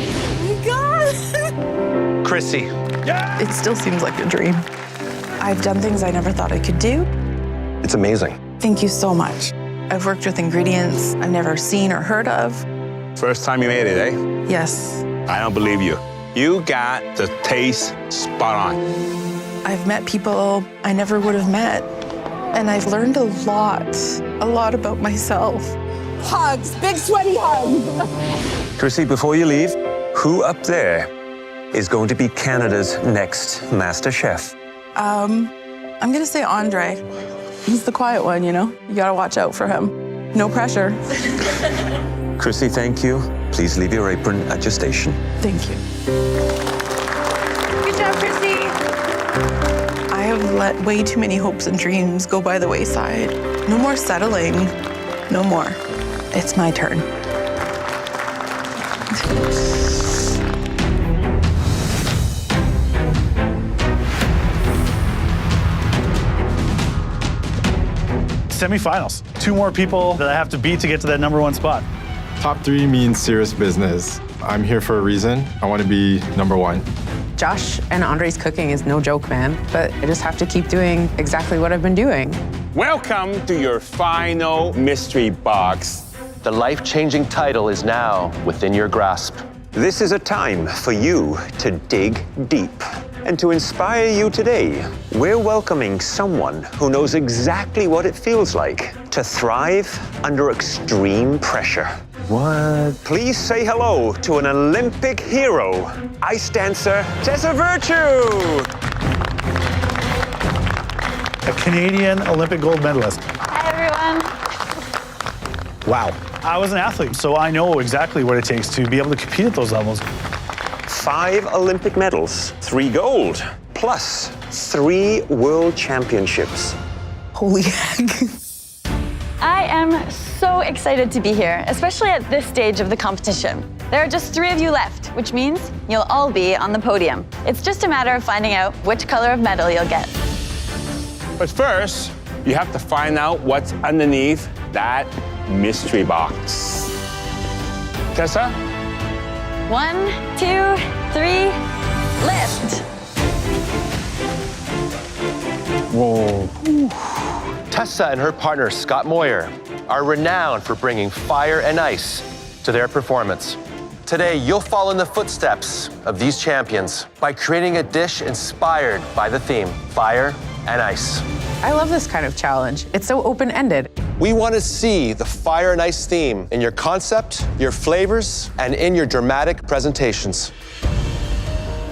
Chrissy. It still seems like a dream. I've done things I never thought I could do. It's amazing. Thank you so much. I've worked with ingredients I've never seen or heard of. First time you made it, eh? Yes, I don't believe you. You got the taste spot on. I've met people I never would have met. And I've learned a lot about myself. Hugs, big sweaty hugs. Chrissy, before you leave, who up there is going to be Canada's next Master Chef? I'm gonna say Andre. He's the quiet one, you know? You gotta watch out for him. No pressure. Chrissy, thank you. Please leave your apron at your station. Thank you. Good job, Chrissy. I have let way too many hopes and dreams go by the wayside. No more settling. No more. It's my turn. Semifinals. 2 more people that I have to beat to get to that #1 spot. Top 3 means serious business. I'm here for a reason. I want to be #1. Josh and Andre's cooking is no joke, man. But I just have to keep doing exactly what I've been doing. Welcome to your final mystery box. The life-changing title is now within your grasp. This is a time for you to dig deep. And to inspire you today, we're welcoming someone who knows exactly what it feels like to thrive under extreme pressure. What? Please say hello to an Olympic hero, ice dancer Tessa Virtue. A Canadian Olympic gold medalist. Hi, everyone. Wow. I was an athlete, so I know exactly what it takes to be able to compete at those levels. 5 Olympic medals, 3 gold, plus 3 world championships. Holy heck. I am so excited to be here, especially at this stage of the competition. There are just 3 of you left, which means you'll all be on the podium. It's just a matter of finding out which color of medal you'll get. But first, you have to find out what's underneath that mystery box. Tessa? 1, 2, 3, lift. Whoa. Tessa and her partner, Scott Moyer, are renowned for bringing fire and ice to their performance. Today, you'll follow in the footsteps of these champions by creating a dish inspired by the theme, fire and ice. I love this kind of challenge. It's so open-ended. We want to see the fire and ice theme in your concept, your flavors, and in your dramatic presentations.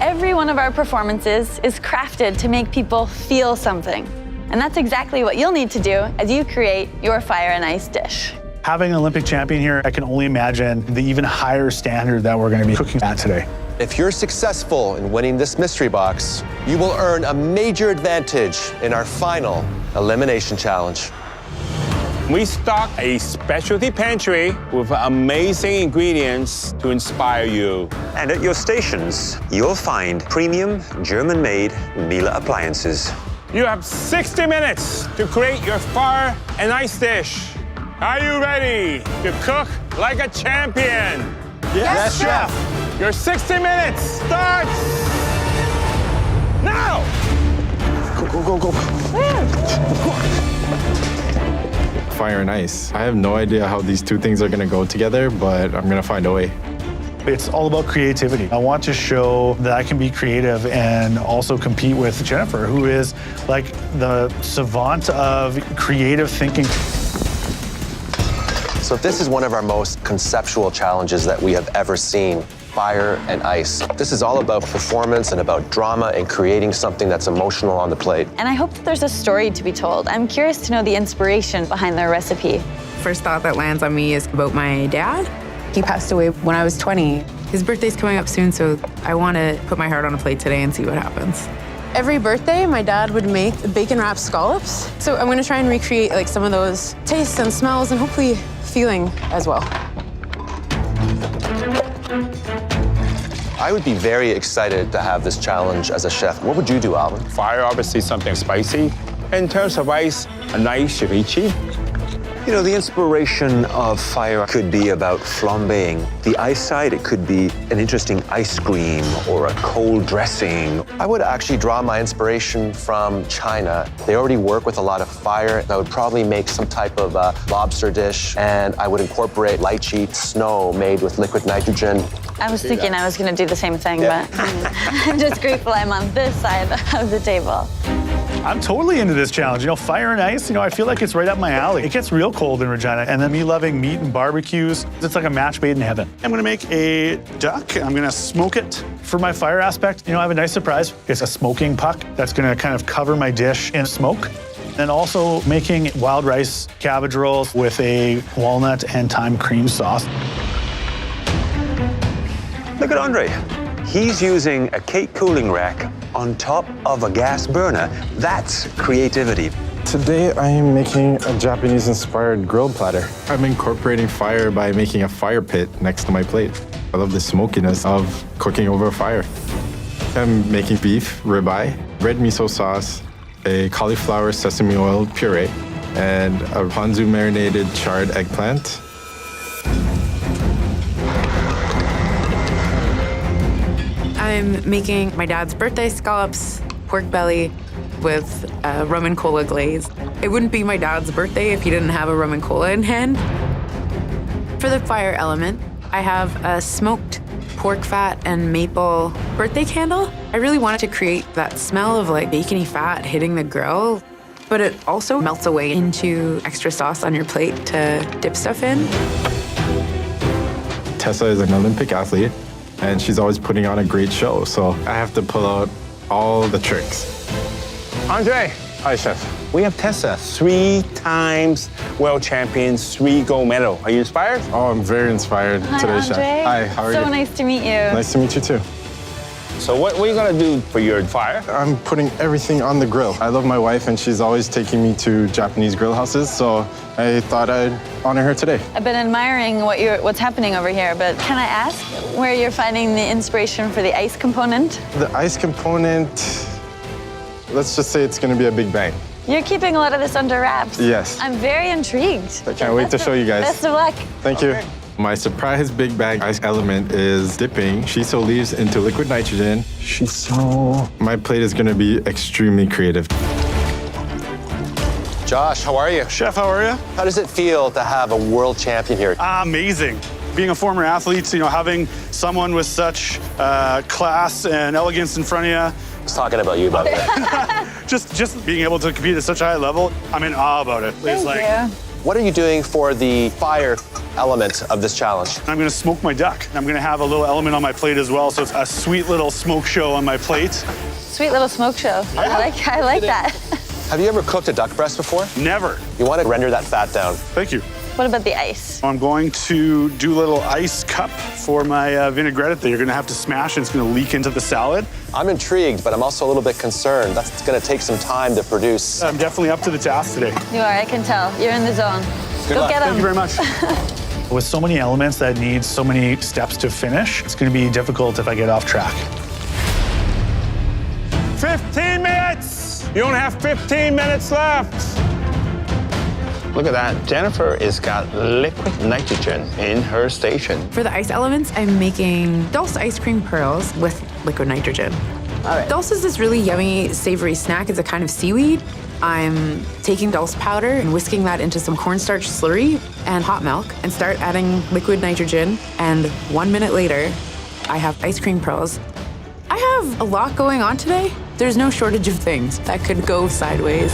Every one of our performances is crafted to make people feel something. And that's exactly what you'll need to do as you create your fire and ice dish. Having an Olympic champion here, I can only imagine the even higher standard that we're going to be cooking at today. If you're successful in winning this mystery box, you will earn a major advantage in our final elimination challenge. We stock a specialty pantry with amazing ingredients to inspire you. And at your stations, you'll find premium German-made Miele appliances. You have 60 minutes to create your fire and ice dish. Are you ready to cook like a champion? Yes, chef. Your 60 minutes starts now! Go. Fire and ice. I have no idea how these 2 things are going to go together, but I'm going to find a way. It's all about creativity. I want to show that I can be creative and also compete with Jennifer, who is like the savant of creative thinking. So this is one of our most conceptual challenges that we have ever seen. fire, and ice. This is all about performance and about drama and creating something that's emotional on the plate. And I hope that there's a story to be told. I'm curious to know the inspiration behind their recipe. First thought that lands on me is about my dad. He passed away when I was 20. His birthday's coming up soon, so I want to put my heart on a plate today and see what happens. Every birthday, my dad would make bacon-wrapped scallops. So I'm gonna try and recreate like some of those tastes and smells and hopefully feeling as well. I would be very excited to have this challenge as a chef. What would you do, Alvin? Fire, obviously something spicy. In terms of ice, a nice ceviche. You know, the inspiration of fire could be about flambeing. The ice side, it could be an interesting ice cream or a cold dressing. I would actually draw my inspiration from China. They already work with a lot of fire. I would probably make some type of lobster dish, and I would incorporate lychee snow made with liquid nitrogen. I was thinking I was going to do the same thing, but I'm just grateful I'm on this side of the table. I'm totally into this challenge. You know, fire and ice, I feel like it's right up my alley. It gets real cold in Regina, and then me loving meat and barbecues, it's like a match made in heaven. I'm gonna make a duck. I'm gonna smoke it for my fire aspect. I have a nice surprise. It's a smoking puck that's gonna kind of cover my dish in smoke. And also making wild rice cabbage rolls with a walnut and thyme cream sauce. Look at Andre. He's using a cake cooling rack on top of a gas burner. That's creativity. Today I am making a Japanese-inspired grilled platter. I'm incorporating fire by making a fire pit next to my plate. I love the smokiness of cooking over a fire. I'm making beef ribeye, red miso sauce, a cauliflower sesame oil puree, and a ponzu marinated charred eggplant. I'm making my dad's birthday scallops, pork belly with rum and cola glaze. It wouldn't be my dad's birthday if he didn't have a rum and cola in hand. For the fire element, I have a smoked pork fat and maple birthday candle. I really wanted to create that smell of like bacony fat hitting the grill, but it also melts away into extra sauce on your plate to dip stuff in. Tessa is an Olympic athlete, and she's always putting on a great show, so I have to pull out all the tricks. Andre. Hi, Chef. We have Tessa, 3 times world champion, 3 gold medal. Are you inspired? Oh, I'm very inspired today, Andre. Chef. Hi, how are you? So nice to meet you. Nice to meet you too. So what are you gonna do for your fire? I'm putting everything on the grill. I love my wife, and she's always taking me to Japanese grill houses, so I thought I'd honor her today. I've been admiring what's happening over here, but can I ask where you're finding the inspiration for the ice component? The ice component, let's just say it's gonna be a big bang. You're keeping a lot of this under wraps. Yes. I'm very intrigued. I can't wait to show you guys. Best of luck. Thank you. My surprise big bag ice element is dipping shiso leaves into liquid nitrogen. Shiso. My plate is gonna be extremely creative. Josh, how are you? Chef, how are you? How does it feel to have a world champion here? Amazing. Being a former athlete, having someone with such class and elegance in front of you. I was talking about you, by the way. Just being able to compete at such a high level, I'm in awe about it. Thank you. What are you doing for the fire element of this challenge? I'm gonna smoke my duck. I'm gonna have a little element on my plate as well, so it's a sweet little smoke show on my plate. Sweet little smoke show. Yeah. I like that. Have you ever cooked a duck breast before? Never. You want to render that fat down. Thank you. What about the ice? I'm going to do a little ice cup for my vinaigrette that you're gonna have to smash, and it's gonna leak into the salad. I'm intrigued, but I'm also a little bit concerned. That's gonna take some time to produce. I'm definitely up to the task today. You are, I can tell. You're in the zone. Good Go luck. get them. Thank you very much. With so many elements that need so many steps to finish, it's gonna be difficult if I get off track. 15 minutes! You only have 15 minutes left. Look at that. Jennifer has got liquid nitrogen in her station. For the ice elements, I'm making dulse ice cream pearls with liquid nitrogen. All right. Dulse is this really yummy, savory snack. It's a kind of seaweed. I'm taking dulse powder and whisking that into some cornstarch slurry and hot milk and start adding liquid nitrogen. And 1 minute later, I have ice cream pearls. I have a lot going on today. There's no shortage of things that could go sideways.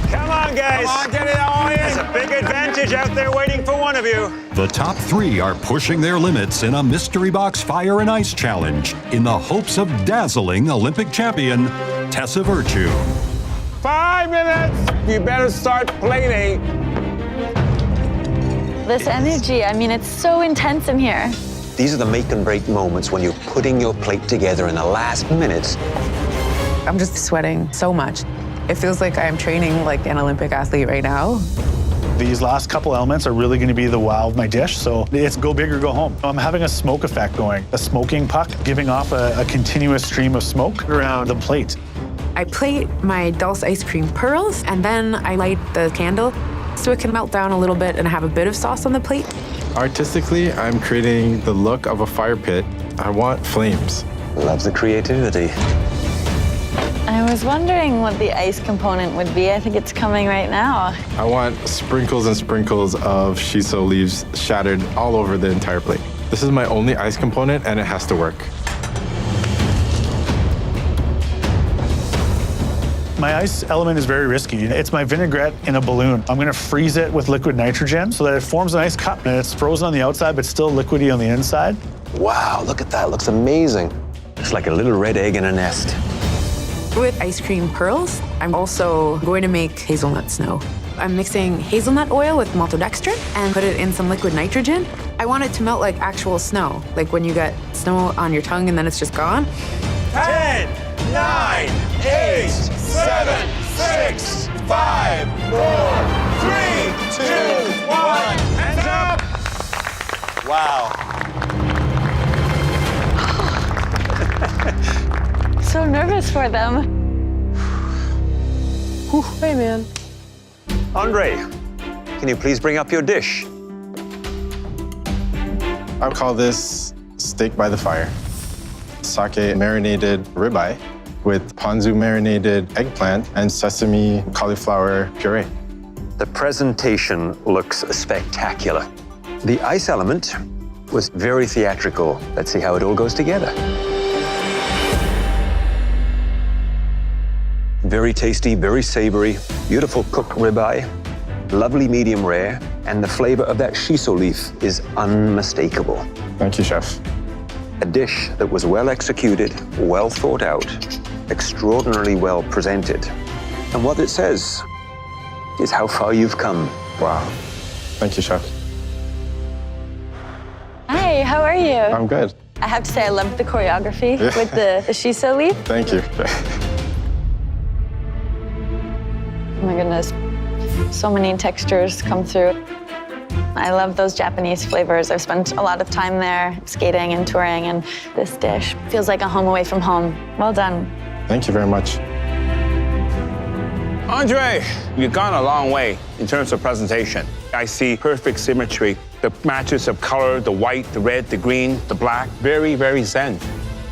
Come on, on, guys. Come on, get it all in. There's a big advantage out there waiting for one of you. The top 3 are pushing their limits in a mystery box fire and ice challenge in the hopes of dazzling Olympic champion Tessa Virtue. 5 minutes. You better start plating. This energy, I mean, it's so intense in here. These are the make and break moments when you're putting your plate together in the last minutes. I'm just sweating so much. It feels like I'm training like an Olympic athlete right now. These last couple elements are really going to be the wow of my dish, so it's go big or go home. I'm having a smoke effect going, a smoking puck, giving off a continuous stream of smoke around the plate. I plate my dulce ice cream pearls, and then I light the candle so it can melt down a little bit and have a bit of sauce on the plate. Artistically, I'm creating the look of a fire pit. I want flames. Love the creativity. I was wondering what the ice component would be. I think it's coming right now. I want sprinkles and sprinkles of shiso leaves shattered all over the entire plate. This is my only ice component, and it has to work. My ice element is very risky. It's my vinaigrette in a balloon. I'm gonna freeze it with liquid nitrogen so that it forms a nice cup and it's frozen on the outside but still liquidy on the inside. Wow, look at that. It looks amazing. It's like a little red egg in a nest. With ice cream pearls, I'm also going to make hazelnut snow. I'm mixing hazelnut oil with maltodextrin and put it in some liquid nitrogen. I want it to melt like actual snow, like when you get snow on your tongue and then it's just gone. 10, 9, 8, 7, 6, 5, 4, 3, 2, 1. Hands up! Wow. So nervous for them. Hey, man. Andre, can you please bring up your dish? I call this steak by the fire. Sake marinated ribeye with ponzu marinated eggplant and sesame cauliflower puree. The presentation looks spectacular. The ice element was very theatrical. Let's see how it all goes together. Very tasty, very savory, beautiful cooked ribeye, lovely medium rare, and the flavor of that shiso leaf is unmistakable. Thank you, chef. A dish that was well executed, well thought out, extraordinarily well presented. And what it says is how far you've come. Wow. Thank you, chef. Hi, how are you? I'm good. I have to say, I loved the choreography with the shiso leaf. Thank you. Oh my goodness, so many textures come through. I love those Japanese flavors. I've spent a lot of time there skating and touring, and this dish feels like a home away from home. Well done. Thank you very much. Andre, you've gone a long way in terms of presentation. I see perfect symmetry. The matches of color, the white, the red, the green, the black, very, very zen.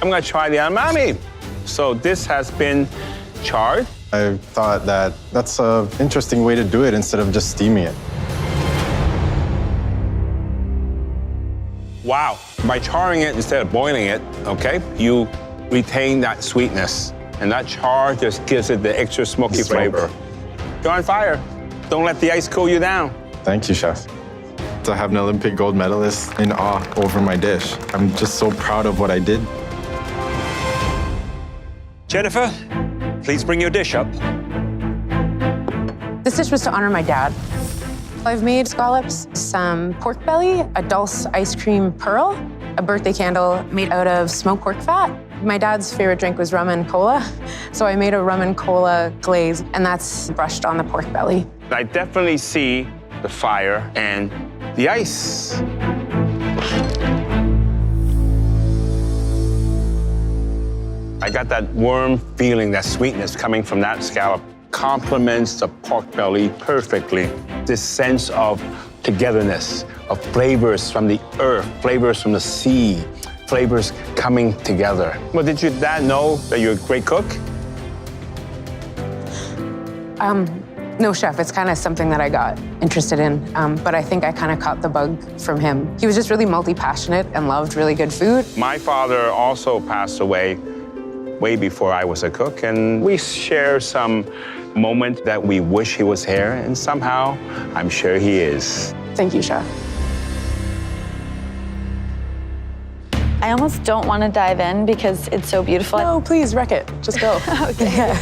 I'm gonna try the amami. So this has been charred. I thought that that's an interesting way to do it instead of just steaming it. Wow. By charring it instead of boiling it, okay, you retain that sweetness. And that char just gives it the extra smoky flavor. You're on fire. Don't let the ice cool you down. Thank you, chef. To have an Olympic gold medalist in awe over my dish. I'm just so proud of what I did. Jennifer, please bring your dish up. This dish was to honor my dad. I've made scallops, some pork belly, a dulce ice cream pearl, a birthday candle made out of smoked pork fat. My dad's favorite drink was rum and cola, so I made a rum and cola glaze, and that's brushed on the pork belly. I definitely see the fire and the ice. I got that warm feeling, that sweetness coming from that scallop. Complements the pork belly perfectly. This sense of togetherness, of flavors from the earth, flavors from the sea, flavors coming together. Well, did your dad know that you're a great cook? No, chef, it's kind of something that I got interested in, but I think I kind of caught the bug from him. He was just really multi-passionate and loved really good food. My father also passed away way before I was a cook, and we share some moment that we wish he was here, and somehow I'm sure he is. Thank you, Chef. I almost don't want to dive in because it's so beautiful. No, please, wreck it. Just go. Okay.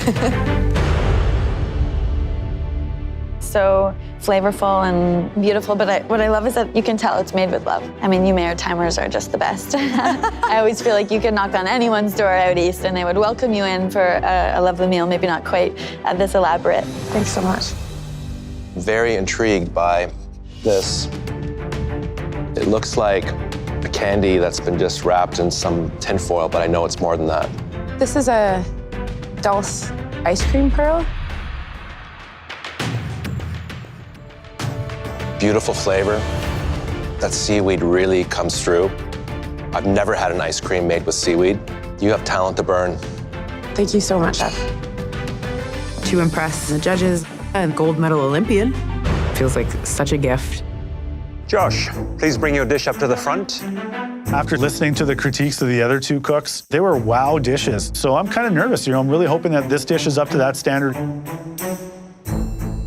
So flavorful and beautiful, but what I love is that you can tell it's made with love. I mean, you Mayor timers are just the best. I always feel like you could knock on anyone's door out east and they would welcome you in for a lovely meal, maybe not quite this elaborate. Thanks so much. Very intrigued by this. It looks like a candy that's been just wrapped in some tin foil, but I know it's more than that. This is a Dulce ice cream pearl. Beautiful flavor. That seaweed really comes through. I've never had an ice cream made with seaweed. You have talent to burn. Thank you so much, Chef. To impress the judges and gold medal Olympian. Feels like such a gift. Josh, please bring your dish up to the front. After listening to the critiques of the other two cooks, they were wow dishes. So I'm kind of nervous, I'm really hoping that this dish is up to that standard.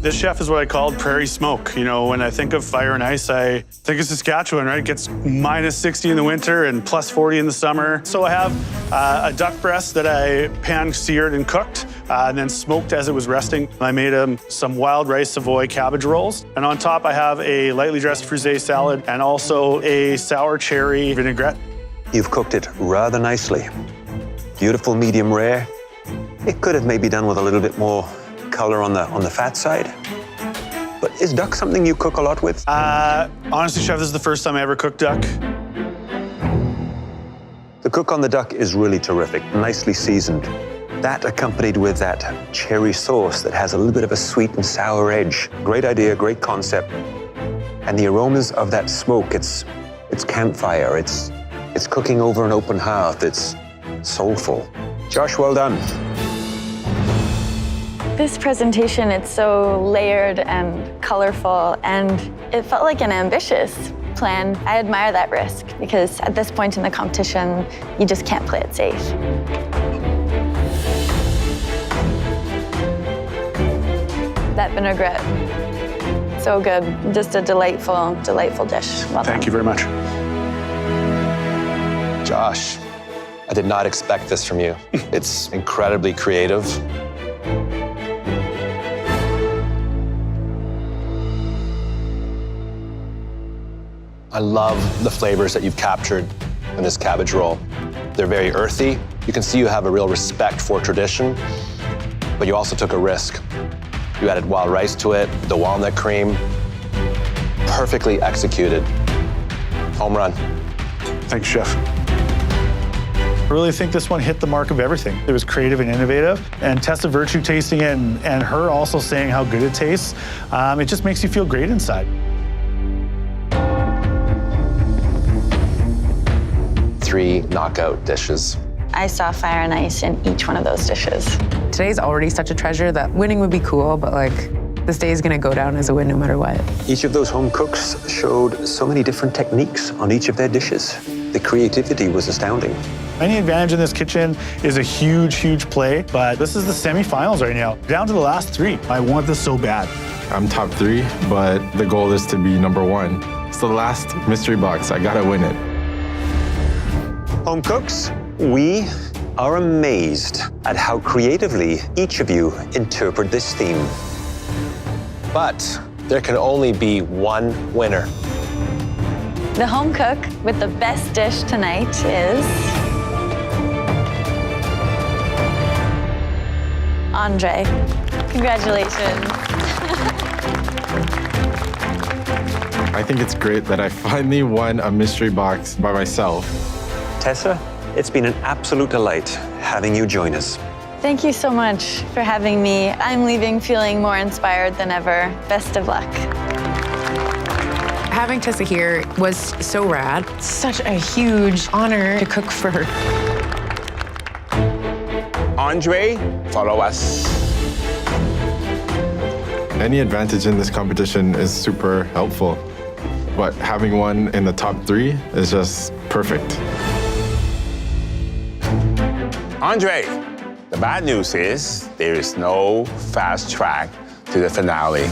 This chef is what I called prairie smoke. When I think of fire and ice, I think of Saskatchewan, right? It gets minus 60 in the winter and plus 40 in the summer. So I have a duck breast that I pan-seared and cooked, and then smoked as it was resting. I made some wild rice Savoy cabbage rolls. And on top, I have a lightly dressed frisee salad and also a sour cherry vinaigrette. You've cooked it rather nicely. Beautiful medium rare. It could have maybe done with a little bit more color on the fat side. But is duck something you cook a lot with? Honestly, Chef, this is the first time I ever cooked duck. The cook on the duck is really terrific, nicely seasoned. That accompanied with that cherry sauce that has a little bit of a sweet and sour edge. Great idea, great concept. And the aromas of that smoke, it's campfire, it's cooking over an open hearth, it's soulful. Josh, well done. This presentation, it's so layered and colorful, and it felt like an ambitious plan. I admire that risk because at this point in the competition, you just can't play it safe. That vinaigrette, so good. Just a delightful, delightful dish. Well done. Thank you very much. Josh, I did not expect this from you. It's incredibly creative. I love the flavors that you've captured in this cabbage roll. They're very earthy. You can see you have a real respect for tradition, but you also took a risk. You added wild rice to it, the walnut cream. Perfectly executed. Home run. Thanks, Chef. I really think this one hit the mark of everything. It was creative and innovative, and Tessa Virtue tasting it and her also saying how good it tastes, it just makes you feel great inside. Three knockout dishes. I saw fire and ice in each one of those dishes. Today's already such a treasure that winning would be cool, but this day is gonna go down as a win no matter what. Each of those home cooks showed so many different techniques on each of their dishes. The creativity was astounding. Any advantage in this kitchen is a huge, huge play, but this is the semifinals right now. Down to the last three. I want this so bad. I'm top 3, but the goal is to be number 1. It's the last mystery box. I gotta win it. Home cooks, we are amazed at how creatively each of you interpret this theme. But there can only be one winner. The home cook with the best dish tonight is Andre. Congratulations. I think it's great that I finally won a mystery box by myself. Tessa, it's been an absolute delight having you join us. Thank you so much for having me. I'm leaving feeling more inspired than ever. Best of luck. Having Tessa here was so rad. Such a huge honor to cook for her. Andre, follow us. Any advantage in this competition is super helpful, but having one in the top 3 is just perfect. Andre, The bad news is there is no fast track to the finale.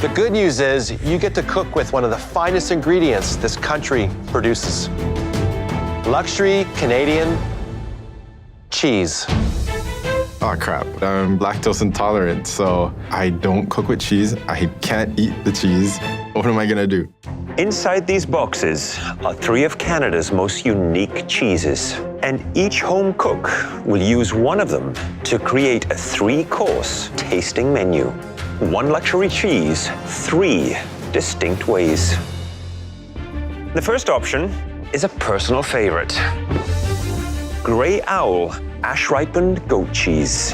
The good news is you get to cook with one of the finest ingredients this country produces. Luxury Canadian cheese. Oh crap, I'm lactose intolerant, so I don't cook with cheese. I can't eat the cheese. What am I gonna do? Inside these boxes are 3 of Canada's most unique cheeses, and each home cook will use one of them to create a 3-course tasting menu. 1 luxury cheese, 3 distinct ways. The first option is a personal favorite. Grey Owl ash-ripened goat cheese.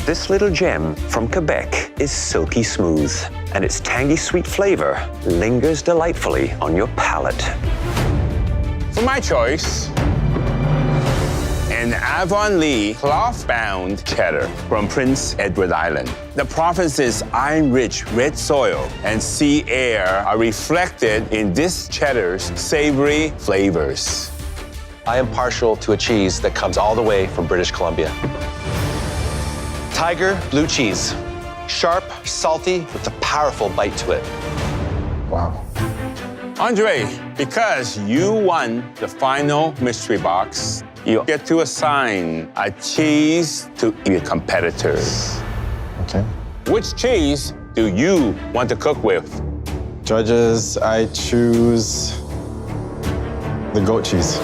This little gem from Quebec is silky smooth, and its tangy sweet flavor lingers delightfully on your palate. For my choice, an Avonlea cloth-bound cheddar from Prince Edward Island. The province's iron-rich red soil and sea air are reflected in this cheddar's savory flavors. I am partial to a cheese that comes all the way from British Columbia. Tiger blue cheese. Sharp, salty, with a powerful bite to it. Wow. Andre, because you won the final mystery box, you get to assign a cheese to your competitors. Okay. Which cheese do you want to cook with? Judges, I choose the goat cheese.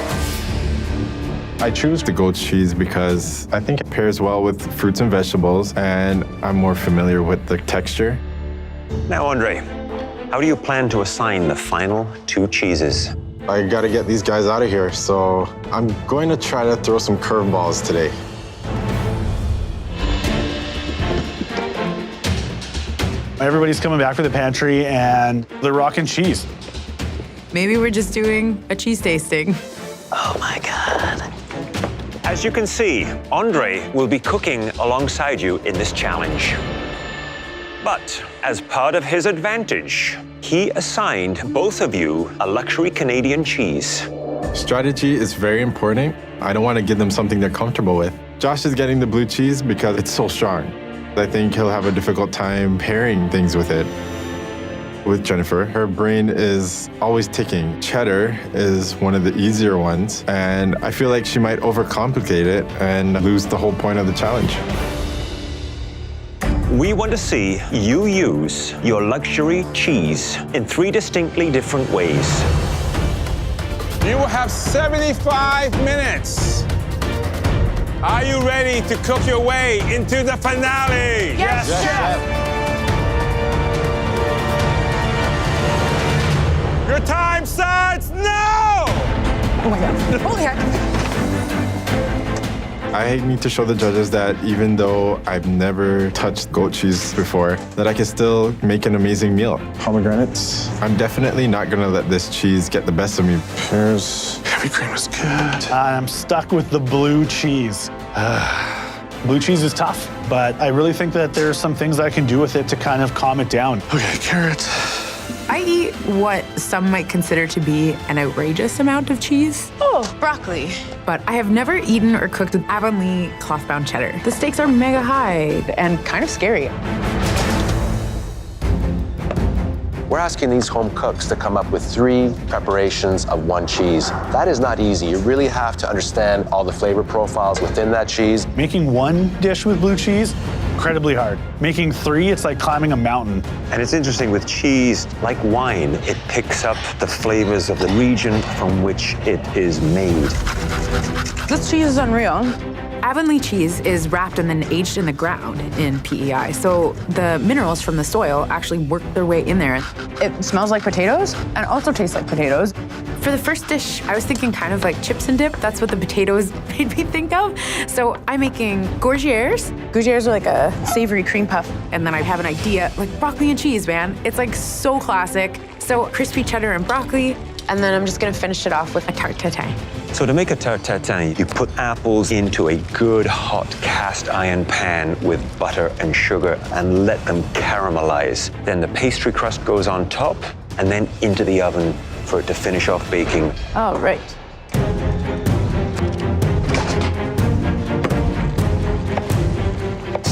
I choose the goat cheese because I think it pairs well with fruits and vegetables, and I'm more familiar with the texture. Now, Andre, how do you plan to assign the final 2 cheeses? I gotta get these guys out of here, so I'm going to try to throw some curveballs today. Everybody's coming back for the pantry and they're rocking cheese. Maybe we're just doing a cheese tasting. Oh my God. As you can see, Andre will be cooking alongside you in this challenge. But as part of his advantage, he assigned both of you a luxury Canadian cheese. Strategy is very important. I don't want to give them something they're comfortable with. Josh is getting the blue cheese because it's so strong. I think he'll have a difficult time pairing things with it. With Jennifer, her brain is always ticking. Cheddar is one of the easier ones, and I feel like she might overcomplicate it and lose the whole point of the challenge. We want to see you use your luxury cheese in 3 distinctly different ways. You will have 75 minutes. Are you ready to cook your way into the finale? Yes, Chef! Your time starts now! Oh my God. Holy heck. I need to show the judges that even though I've never touched goat cheese before, that I can still make an amazing meal. Pomegranates. I'm definitely not gonna let this cheese get the best of me. Pears. Heavy cream is good. I'm stuck with the blue cheese. Blue cheese is tough, but I really think that there's some things I can do with it to kind of calm it down. Okay, carrot. I eat what some might consider to be an outrageous amount of cheese. Oh, broccoli. But I have never eaten or cooked with Avonlea cloth-bound cheddar. The stakes are mega high and kind of scary. We're asking these home cooks to come up with 3 preparations of 1 cheese. That is not easy. You really have to understand all the flavor profiles within that cheese. Making 1 dish with blue cheese, incredibly hard. Making 3, it's like climbing a mountain. And it's interesting with cheese, like wine, it picks up the flavors of the region from which it is made. This cheese is unreal. Avonlea cheese is wrapped and then aged in the ground in PEI, so the minerals from the soil actually work their way in there. It smells like potatoes and also tastes like potatoes. For the first dish, I was thinking kind of like chips and dip. That's what the potatoes made me think of. So I'm making gougères. Gougères are like a savory cream puff. And then I have an idea, like broccoli and cheese, man. It's like so classic. So crispy cheddar and broccoli. And then I'm just gonna finish it off with a tarte tatin. So to make a tarte tatin, you put apples into a good hot cast iron pan with butter and sugar and let them caramelize. Then the pastry crust goes on top and then into the oven for it to finish off baking. Oh, right.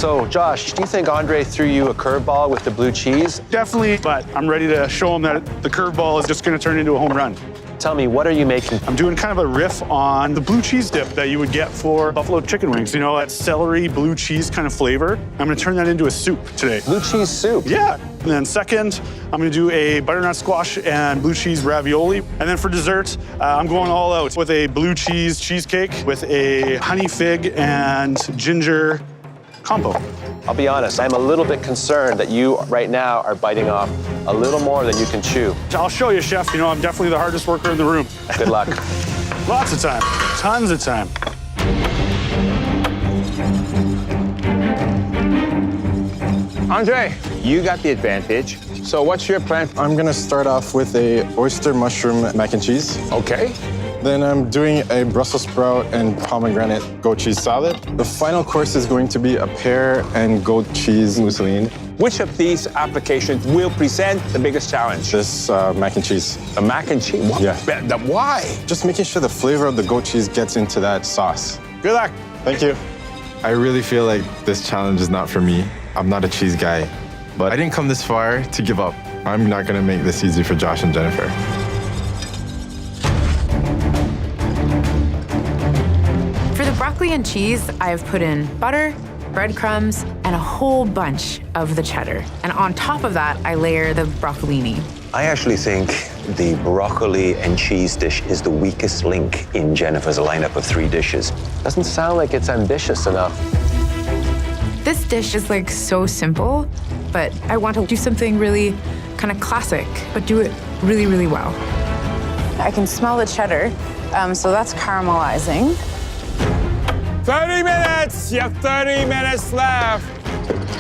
So, Josh, do you think Andre threw you a curveball with the blue cheese? Definitely, but I'm ready to show him that the curveball is just going to turn into a home run. Tell me, what are you making? I'm doing kind of a riff on the blue cheese dip that you would get for buffalo chicken wings. You know, that celery blue cheese kind of flavor. I'm gonna turn that into a soup today. Blue cheese soup? Yeah. And then second, I'm gonna do a butternut squash and blue cheese ravioli. And then for dessert, I'm going all out with a blue cheese cheesecake with a honey fig and ginger compo. I'll be honest, I'm a little bit concerned that you right now are biting off a little more than you can chew. I'll show you, chef. You know, I'm definitely the hardest worker in the room. Good luck. Lots of time, tons of time. Andre, you got the advantage. So what's your plan? I'm gonna start off with a oyster mushroom mac and cheese. Okay. Then I'm doing a Brussels sprout and pomegranate goat cheese salad. The final course is going to be a pear and goat cheese mousseline. Which of these applications will present the biggest challenge? This mac and cheese. The mac and cheese? What? Yeah. Why? Just making sure the flavor of the goat cheese gets into that sauce. Good luck. Thank you. I really feel like this challenge is not for me. I'm not a cheese guy, but I didn't come this far to give up. I'm not gonna make this easy for Josh and Jennifer. For the broccoli and cheese, I've put in butter, breadcrumbs, and a whole bunch of the cheddar. And on top of that, I layer the broccolini. I actually think the broccoli and cheese dish is the weakest link in Jennifer's lineup of 3 dishes. Doesn't sound like it's ambitious enough. This dish is like so simple, but I want to do something really kind of classic, but do it really, really well. I can smell the cheddar, so that's caramelizing. 30 minutes! You have 30 minutes left.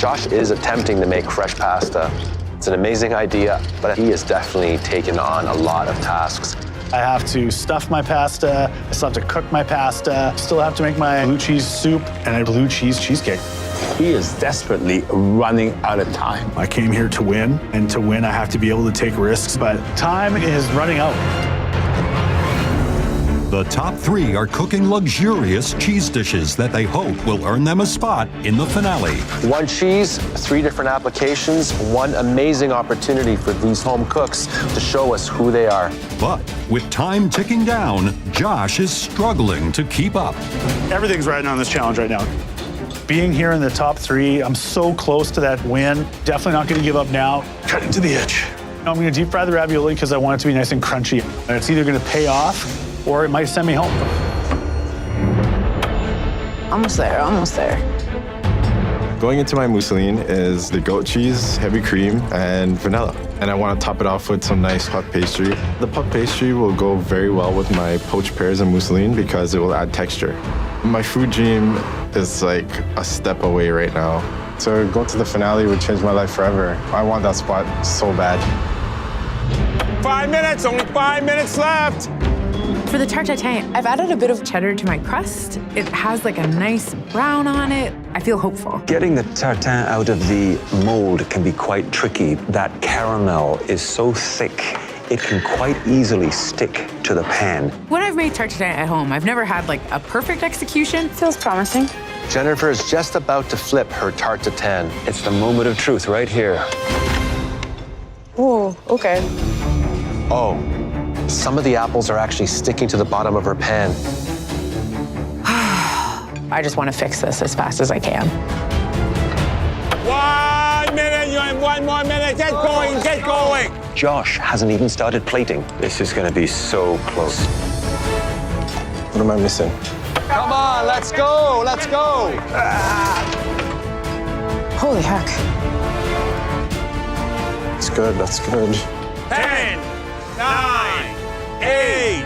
Josh is attempting to make fresh pasta. It's an amazing idea, but he has definitely taken on a lot of tasks. I have to stuff my pasta, I still have to cook my pasta, still have to make my blue cheese soup and a blue cheese cheesecake. He is desperately running out of time. I came here to win, and to win, I have to be able to take risks, but time is running out. The top 3 are cooking luxurious cheese dishes that they hope will earn them a spot in the finale. 1 cheese, 3 different applications, 1 amazing opportunity for these home cooks to show us who they are. But with time ticking down, Josh is struggling to keep up. Everything's riding on this challenge right now. Being here in the top 3, I'm so close to that win. Definitely not gonna give up now. Cut into the itch. I'm gonna deep fry the ravioli because I want it to be nice and crunchy. And it's either gonna pay off or it might send me home. Almost there, almost there. Going into my mousseline is the goat cheese, heavy cream, and vanilla. And I want to top it off with some nice puff pastry. The puff pastry will go very well with my poached pears and mousseline because it will add texture. My food dream is like a step away right now. So going to the finale would change my life forever. I want that spot so bad. 5 minutes, only 5 minutes left. For the tarte tatin, I've added a bit of cheddar to my crust. It has like a nice brown on it. I feel hopeful. Getting the tartine out of the mold can be quite tricky. That caramel is so thick, it can quite easily stick to the pan. When I've made tarte tatin at home, I've never had like a perfect execution. Feels promising. Jennifer is just about to flip her tarte tatin. It's the moment of truth right here. Ooh, okay. Oh, some of the apples are actually sticking to the bottom of her pan. I just want to fix this as fast as I can. 1 minute, you have 1 more minute. Get going, get going. Josh hasn't even started plating. This is gonna be so close. What am I missing? Come on, let's go, let's go. Holy heck. That's good, that's good. 10, 9, 8,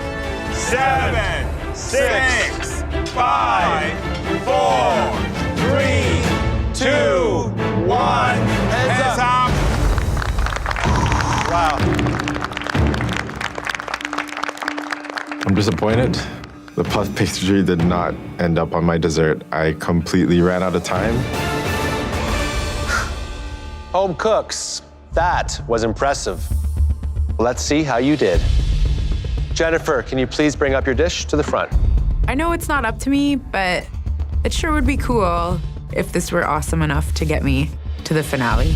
7, 6, 5, 4, 3, 2, 1. Hands up. Wow. I'm disappointed. The puff pastry did not end up on my dessert. I completely ran out of time. Home cooks, that was impressive. Let's see how you did. Jennifer, can you please bring up your dish to the front? I know it's not up to me, but it sure would be cool if this were awesome enough to get me to the finale.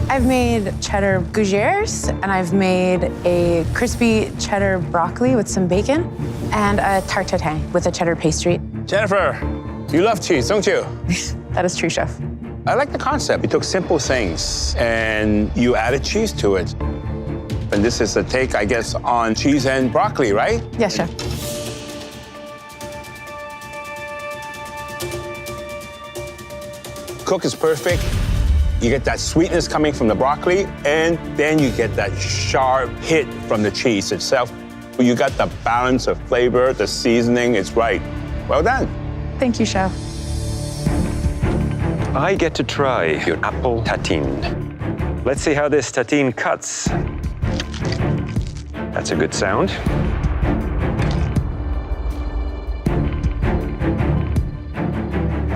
I've made cheddar gougères, and I've made a crispy cheddar broccoli with some bacon, and a tarte tatin with a cheddar pastry. Jennifer, you love cheese, don't you? That is true, chef. I like the concept. You took simple things and you added cheese to it. And this is a take, I guess, on cheese and broccoli, right? Yes, chef. Cook is perfect. You get that sweetness coming from the broccoli, and then you get that sharp hit from the cheese itself. You got the balance of flavor, the seasoning, it's right. Well done. Thank you, chef. I get to try your apple tatine. Let's see how this tatine cuts. That's a good sound.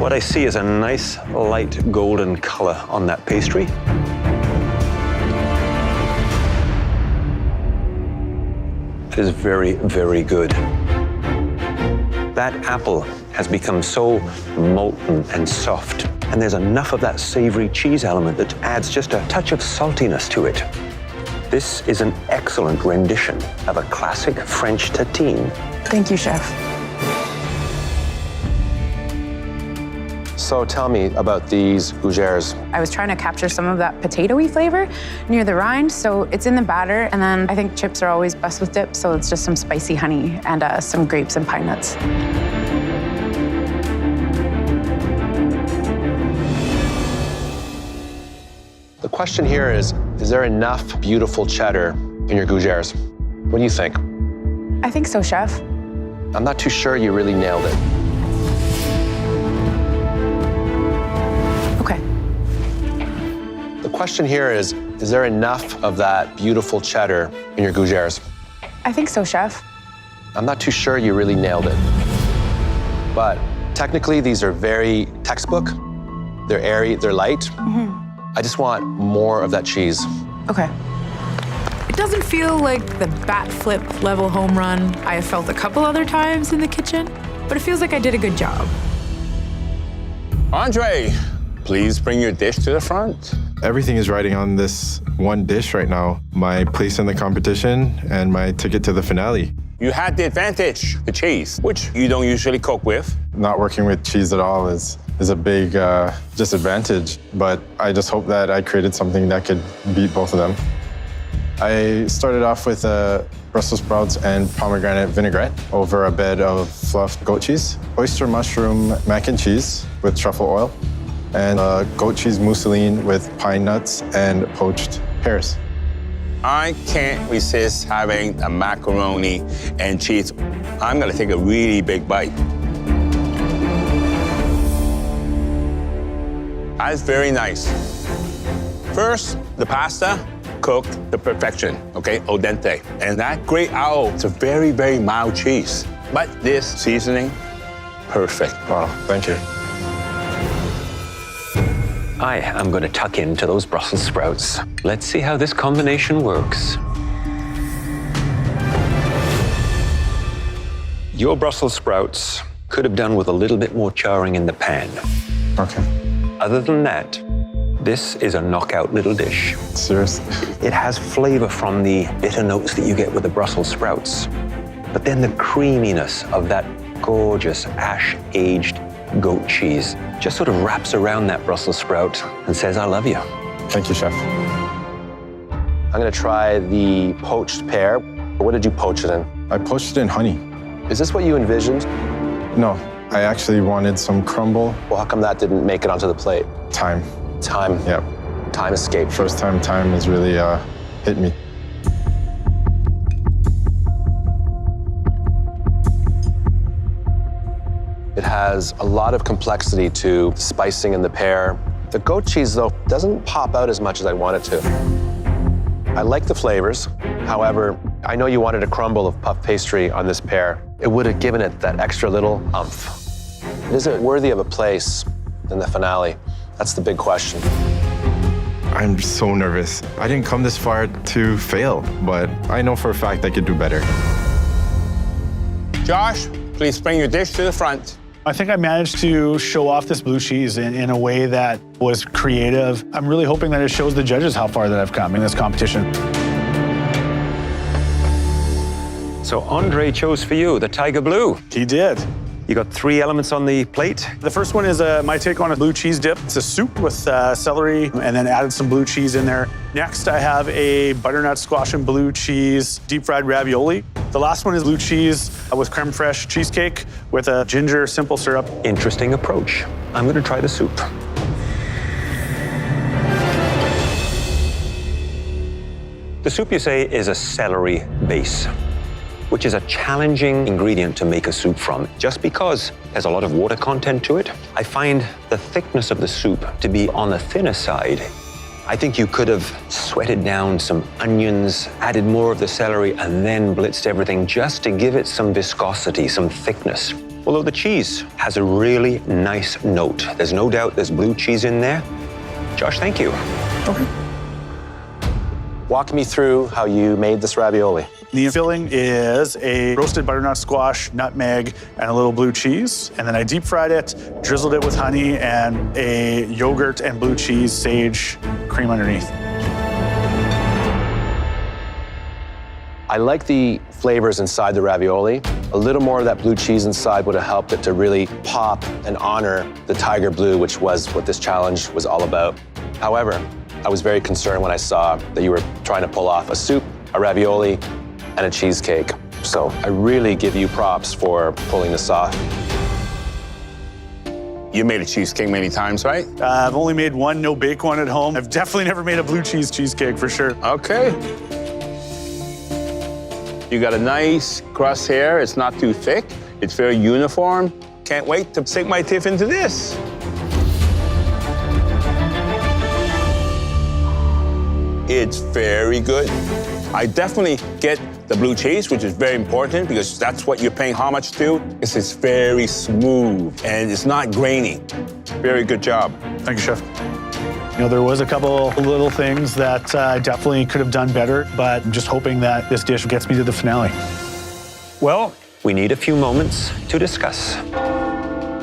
What I see is a nice light golden color on that pastry. It is very, very good. That apple has become so molten and soft, and there's enough of that savory cheese element that adds just a touch of saltiness to it. This is an excellent rendition of a classic French tatine. Thank you, chef. So tell me about these gougères. I was trying to capture some of that potato-y flavor near the rind, so it's in the batter, and then I think chips are always best with dip, so it's just some spicy honey and some grapes and pine nuts. The question here is there enough beautiful cheddar in your gougères? What do you think? I think so, chef. I'm not too sure you really nailed it. Okay. The question here is there enough of that beautiful cheddar in your gougères? I think so, chef. I'm not too sure you really nailed it. But technically, these are very textbook. They're airy, they're light. Mm-hmm. I just want more of that cheese. Okay. It doesn't feel like the bat flip level home run I have felt a couple other times in the kitchen, but it feels like I did a good job. Andre, please bring your dish to the front. Everything is riding on this one dish right now. My place in the competition and my ticket to the finale. You had the advantage, the cheese, which you don't usually cook with. Not working with cheese at all is a big disadvantage, but I just hope that I created something that could beat both of them. I started off with Brussels sprouts and pomegranate vinaigrette over a bed of fluffed goat cheese, oyster mushroom mac and cheese with truffle oil, and goat cheese mousseline with pine nuts and poached pears. I can't resist having a macaroni and cheese. I'm gonna take a really big bite. That's very nice. First, the pasta cooked to perfection, okay, al dente. And that Grey Owl, it's a very, very mild cheese. But this seasoning, perfect. Wow, thank you. I am going to tuck into those Brussels sprouts. Let's see how this combination works. Your Brussels sprouts could have done with a little bit more charring in the pan. Okay. Other than that, this is a knockout little dish. Seriously? It has flavor from the bitter notes that you get with the Brussels sprouts, but then the creaminess of that gorgeous ash-aged goat cheese just sort of wraps around that Brussels sprout and says, I love you. Thank you, chef. I'm gonna try the poached pear. What did you poach it in? I poached it in honey. Is this what you envisioned? No, I actually wanted some crumble. Well, how come that didn't make it onto the plate? Time. Time. Yep. Time escaped. First time has really hit me. It has a lot of complexity to spicing in the pear. The goat cheese, though, doesn't pop out as much as I want it to. I like the flavors. However, I know you wanted a crumble of puff pastry on this pear. It would have given it that extra little oomph. Is it worthy of a place in the finale? That's the big question. I'm so nervous. I didn't come this far to fail, but I know for a fact I could do better. Josh, please bring your dish to the front. I think I managed to show off this blue cheese in a way that was creative. I'm really hoping that it shows the judges how far that I've come in this competition. So Andre chose for you the Tiger Blue. He did. You got 3 elements on the plate. The first one is my take on a blue cheese dip. It's a soup with celery and then added some blue cheese in there. Next, I have a butternut squash and blue cheese deep fried ravioli. The last one is blue cheese with creme fraiche cheesecake with a ginger simple syrup. Interesting approach. I'm going to try the soup. The soup, you say, is a celery base, which is a challenging ingredient to make a soup from. Just because there's a lot of water content to it, I find the thickness of the soup to be on the thinner side. I think you could have sweated down some onions, added more of the celery, and then blitzed everything just to give it some viscosity, some thickness. Although the cheese has a really nice note. There's no doubt there's blue cheese in there. Josh, thank you. Okay. Walk me through how you made this ravioli. The filling is a roasted butternut squash, nutmeg, and a little blue cheese. And then I deep fried it, drizzled it with honey, and a yogurt and blue cheese sage cream underneath. I like the flavors inside the ravioli. A little more of that blue cheese inside would have helped it to really pop and honor the tiger blue, which was what this challenge was all about. However, I was very concerned when I saw that you were trying to pull off a soup, a ravioli, and a cheesecake. So I really give you props for pulling this off. You made a cheesecake many times, right? I've only made one no-bake one at home. I've definitely never made a blue cheese cheesecake for sure. Okay. You got a nice crust here. It's not too thick. It's very uniform. Can't wait to sink my teeth into this. It's very good. I definitely get the blue cheese, which is very important because that's what you're paying homage to. It's very smooth and it's not grainy. Very good job. Thank you, Chef. You know, there was a couple little things that I definitely could have done better, but I'm just hoping that this dish gets me to the finale. Well, we need a few moments to discuss.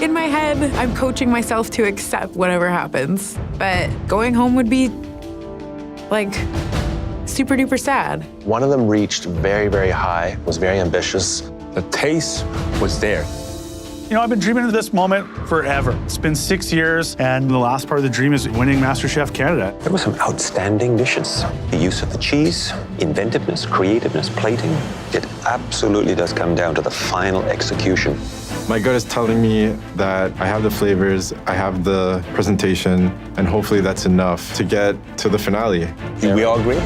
In my head, I'm coaching myself to accept whatever happens, but going home would be like super duper sad. One of them reached very, very high, was very ambitious. The taste was there. You know, I've been dreaming of this moment forever. It's been 6 years, and the last part of the dream is winning MasterChef Canada. There were some outstanding dishes. The use of the cheese, inventiveness, creativeness, plating. It absolutely does come down to the final execution. My gut is telling me that I have the flavors, I have the presentation, and hopefully that's enough to get to the finale. Do we all agree?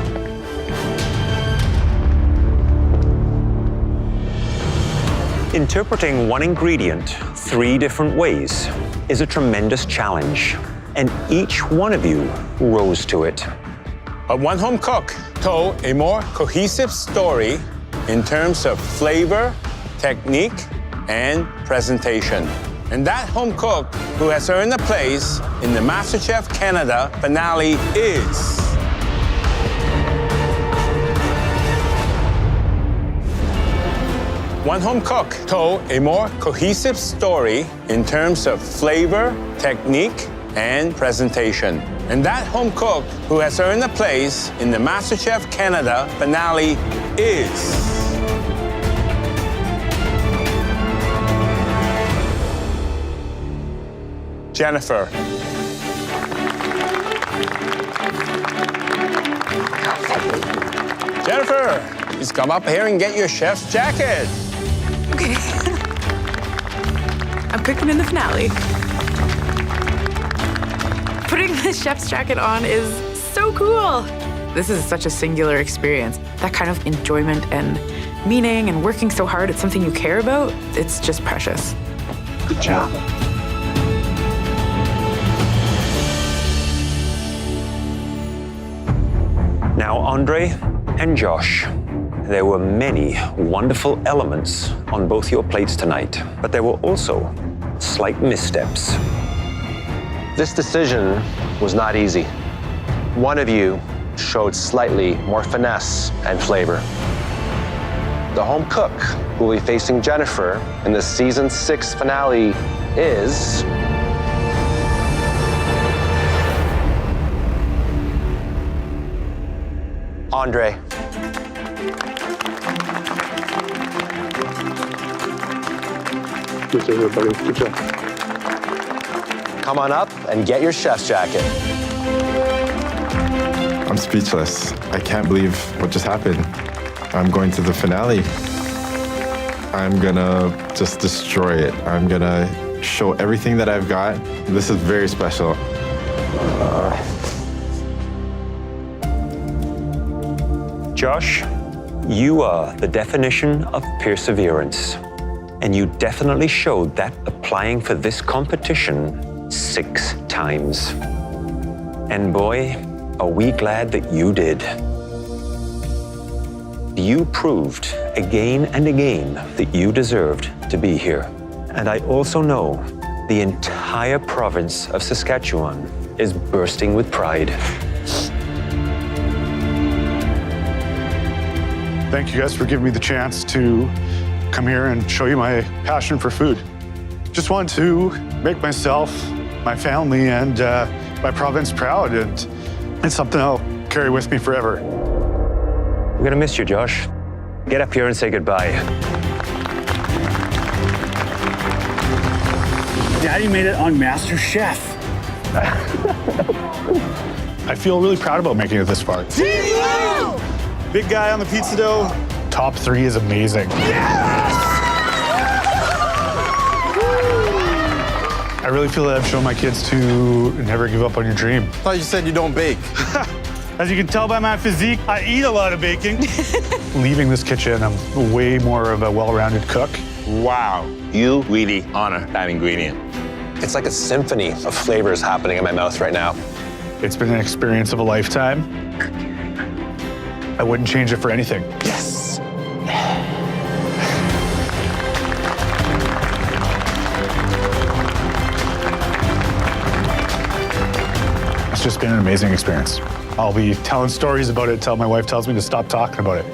Interpreting one ingredient 3 different ways is a tremendous challenge, and each one of you rose to it. But one home cook told a more cohesive story in terms of flavor, technique, and presentation. And that home cook who has earned a place in the MasterChef Canada finale is... One home cook told a more cohesive story in terms of flavor, technique, and presentation. And that home cook who has earned a place in the MasterChef Canada finale is... Jennifer. Jennifer, please come up here and get your chef's jacket. Okay. I'm cooking in the finale. Putting the chef's jacket on is so cool. This is such a singular experience. That kind of enjoyment and meaning and working so hard at something you care about, it's just precious. Good job. Now, Andre and Josh, there were many wonderful elements on both your plates tonight, but there were also slight missteps. This decision was not easy. One of you showed slightly more finesse and flavor. The home cook who will be facing Jennifer in the season 6 finale is Andre. Good everybody. Good job. Come on up and get your chef's jacket. I'm speechless. I can't believe what just happened. I'm going to the finale. I'm gonna just destroy it. I'm gonna show everything that I've got. This is very special. Josh, you are the definition of perseverance. And you definitely showed that applying for this competition 6 times. And boy, are we glad that you did. You proved again and again that you deserved to be here. And I also know the entire province of Saskatchewan is bursting with pride. Thank you guys for giving me the chance to come here and show you my passion for food. Just want to make myself, my family, and my province proud, and it's something I'll carry with me forever. We're gonna miss you, Josh. Get up here and say goodbye. Daddy made it on MasterChef. I feel really proud about making it this far. Big guy on the pizza dough. Top 3 is amazing. I really feel that I've shown my kids to never give up on your dream. I thought you said you don't bake. As you can tell by my physique, I eat a lot of baking. Leaving this kitchen, I'm way more of a well-rounded cook. Wow, you really honor that ingredient. It's like a symphony of flavors happening in my mouth right now. It's been an experience of a lifetime. I wouldn't change it for anything. Yes. It's just been an amazing experience. I'll be telling stories about it until my wife tells me to stop talking about it.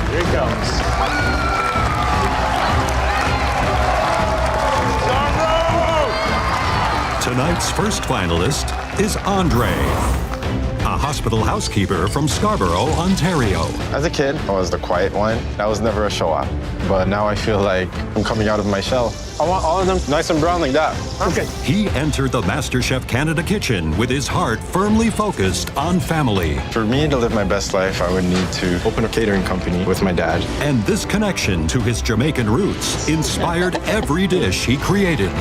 Here it comes. Tonight's first finalist is Andre, a hospital housekeeper from Scarborough, Ontario. As a kid, I was the quiet one. I was never a show-off. But now I feel like I'm coming out of my shell. I want all of them nice and brown like that. Okay. He entered the MasterChef Canada kitchen with his heart firmly focused on family. For me to live my best life, I would need to open a catering company with my dad. And this connection to his Jamaican roots inspired every dish he created.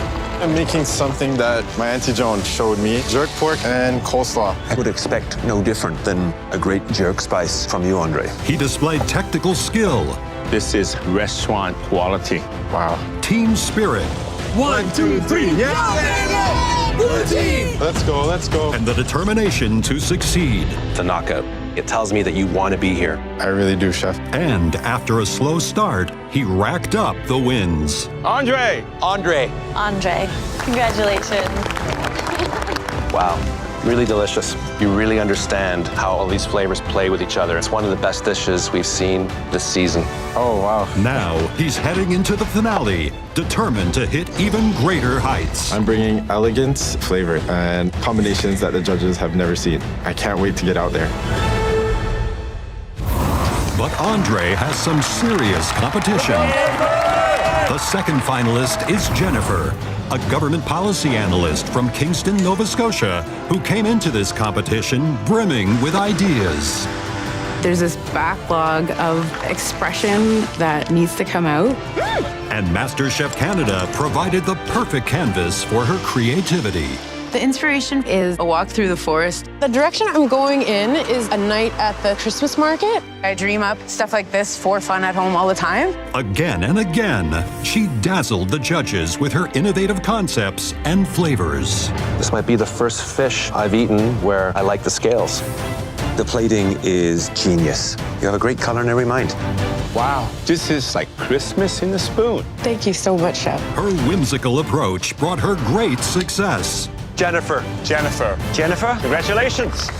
I'm making something that my Auntie Joan showed me, jerk pork and coleslaw. I would expect no different than a great jerk spice from you, Andre. He displayed technical skill. This is restaurant quality. Wow. Team spirit. 1, 2, 3, yeah! Blue team! Let's go, let's go. And the determination to succeed. It's a knockout. It tells me that you want to be here. I really do, Chef. And after a slow start, he racked up the wins. Andre! Andre. Andre, congratulations. Wow. Really delicious. You really understand how all these flavors play with each other. It's one of the best dishes we've seen this season. Oh, wow. Now he's heading into the finale, determined to hit even greater heights. I'm bringing elegance, flavor, and combinations that the judges have never seen. I can't wait to get out there. But Andre has some serious competition. The second finalist is Jennifer, a government policy analyst from Kingston, Nova Scotia, who came into this competition brimming with ideas. There's this backlog of expression that needs to come out. And MasterChef Canada provided the perfect canvas for her creativity. The inspiration Is a walk through the forest. The direction I'm going in is a night at the Christmas market. I dream up stuff like this for fun at home all the time. Again and again, she dazzled the judges with her innovative concepts and flavors. This might be the first fish I've eaten where I like the scales. The plating is genius. You have a great culinary mind. Wow, this is like Christmas in a spoon. Thank you so much, Chef. Her whimsical approach brought her great success. Jennifer. Jennifer. Jennifer, Congratulations.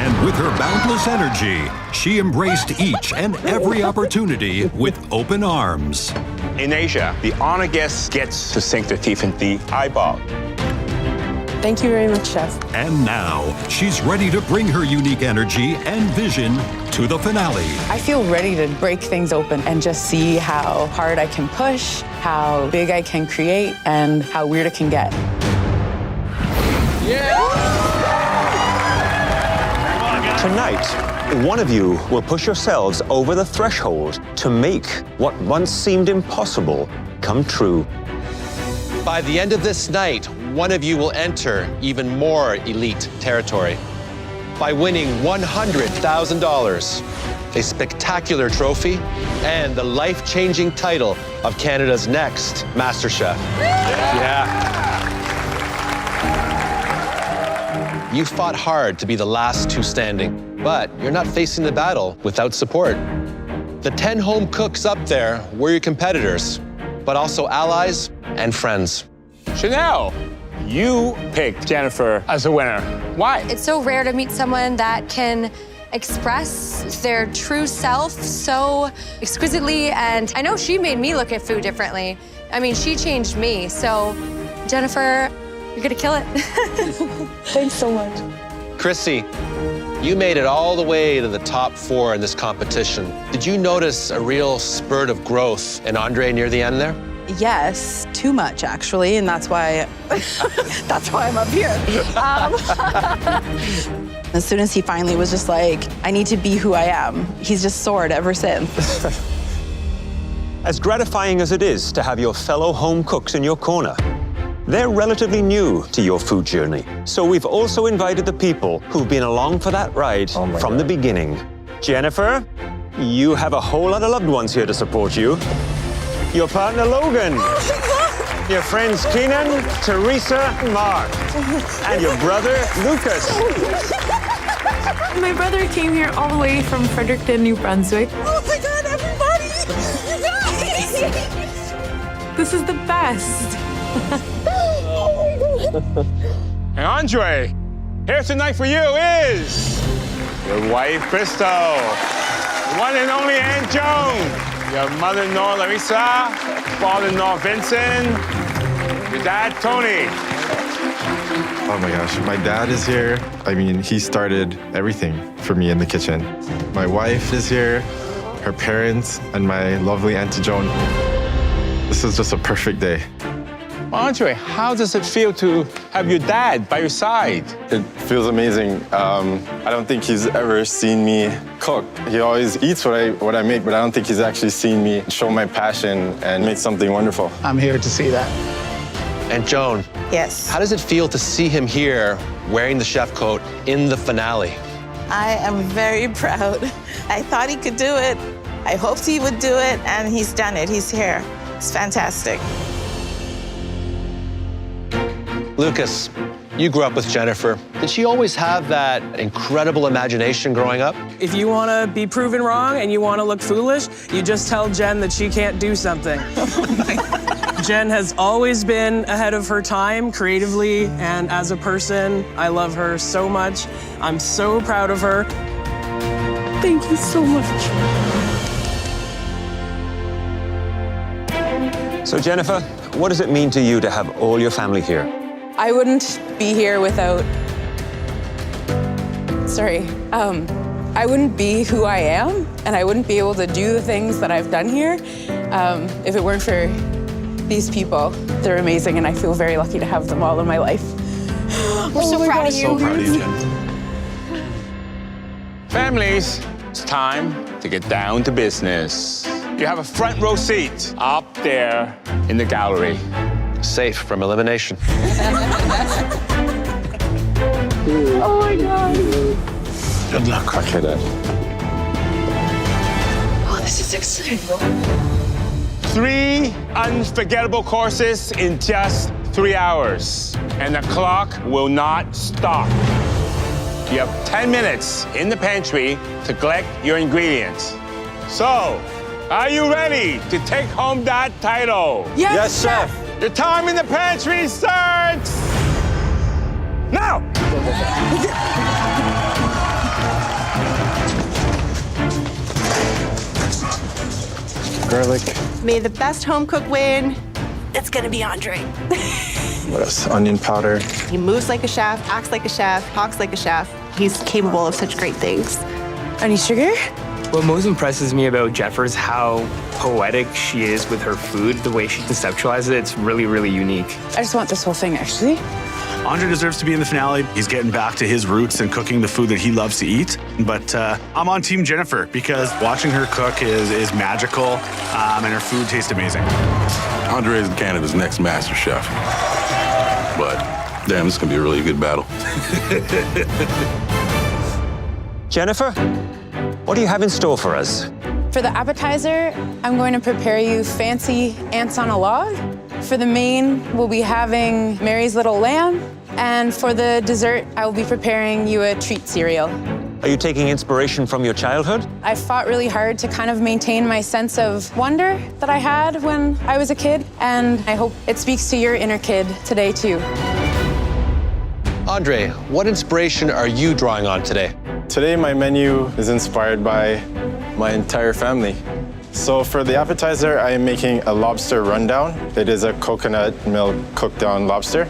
And with her boundless energy, she embraced each and every opportunity with open arms. In Asia, the honor guest gets to sink their teeth in the eyeball. Thank you very much, Chef. And now, she's ready to bring her unique energy and vision to the finale. I feel ready to break things open and just see how hard I can push, how big I can create, and how weird it can get. Tonight, one of you will push yourselves over the threshold to make what once seemed impossible come true. By the end of this night, one of you will enter even more elite territory by winning $100,000, a spectacular trophy, and the life-changing title of Canada's next MasterChef. Yeah. You fought hard to be the last two standing, but you're not facing the battle without support. The 10 home cooks up there were your competitors, but also allies and friends. Chanel, you picked Jennifer as a winner. Why? It's so rare to meet someone that can express their true self so exquisitely, and I know she made me look at food differently. I mean, she changed me. So, Jennifer, you're gonna kill it. Thanks so much. Chrissy, you made it all the way to the top 4 in this competition. Did you notice a real spurt of growth in Andre near the end there? Yes, too much actually, and that's why I'm up here. As soon as he finally was just like, I need to be who I am, he's just soared ever since. As gratifying as it is to have your fellow home cooks in your corner, they're relatively new to your food journey. So we've also invited the people who've been along for that ride from the beginning. Jennifer, you have a whole lot of loved ones here to support you. Your partner, Logan. Your friends, Keenan, Teresa, and Mark. And your brother, Lucas. My brother came here all the way from Fredericton, New Brunswick. Oh my God, everybody! You guys! This is the best. And Andre, here tonight for you is your wife, Crystal, one and only Aunt Joan, your mother-in-law, Larissa, father-in-law, Vincent, your dad, Tony. Oh my gosh, my dad is here. I mean, he started everything for me in the kitchen. My wife is here, her parents, and my lovely Auntie Joan. This is just a perfect day. Andre, how does it feel to have your dad by your side? It feels amazing. I don't think he's ever seen me cook. He always eats what I make, but I don't think he's actually seen me show my passion and make something wonderful. I'm here to see that. And Joan, yes. How does it feel to see him here wearing the chef coat in the finale? I am very proud. I thought he could do it. I hoped he would do it, and he's done it. He's here. It's fantastic. Lucas, you grew up with Jennifer. Did she always have that incredible imagination growing up? If you want to be proven wrong and you want to look foolish, you just tell Jen that she can't do something. Jen has always been ahead of her time creatively and as a person. I love her so much. I'm so proud of her. Thank you so much. So Jennifer, what does it mean to you to have all your family here? I wouldn't be here without, I wouldn't be who I am, and I wouldn't be able to do the things that I've done here if it weren't for these people. They're amazing, and I feel very lucky to have them all in my life. We're so proud of you. So proud of you, Jen. Families, it's time to get down to business. You have a front row seat up there in the gallery. Safe from elimination. Oh my God. Good luck. Okay, Dad. Oh, this is exciting. 3 unforgettable courses in just 3 hours. And the clock will not stop. You have 10 minutes in the pantry to collect your ingredients. So, are you ready to take home that title? Yes, Chef. Your time in the pantry starts now! garlic. May the best home cook win. It's gonna be Andre. What else? Onion powder. He moves like a chef, acts like a chef, talks like a chef. He's capable of such great things. Any sugar? What most impresses me about Jennifer is how poetic she is with her food. The way she conceptualizes it, it's really, really unique. I just want this whole thing, actually. Andre deserves to be in the finale. He's getting back to his roots and cooking the food that he loves to eat. But I'm on Team Jennifer because watching her cook is magical and her food tastes amazing. Andre is Canada's next MasterChef. But damn, this is gonna be a really good battle. Jennifer, what do you have in store for us? For the appetizer, I'm going to prepare you fancy ants on a log. For the main, we'll be having Mary's Little Lamb. And for the dessert, I will be preparing you a treat cereal. Are you taking inspiration from your childhood? I fought really hard to kind of maintain my sense of wonder that I had when I was a kid, and I hope it speaks to your inner kid today, too. Andre, what inspiration are you drawing on today? Today, my menu is inspired by my entire family. So for the appetizer, I am making a lobster rundown. It is a coconut milk cooked down lobster.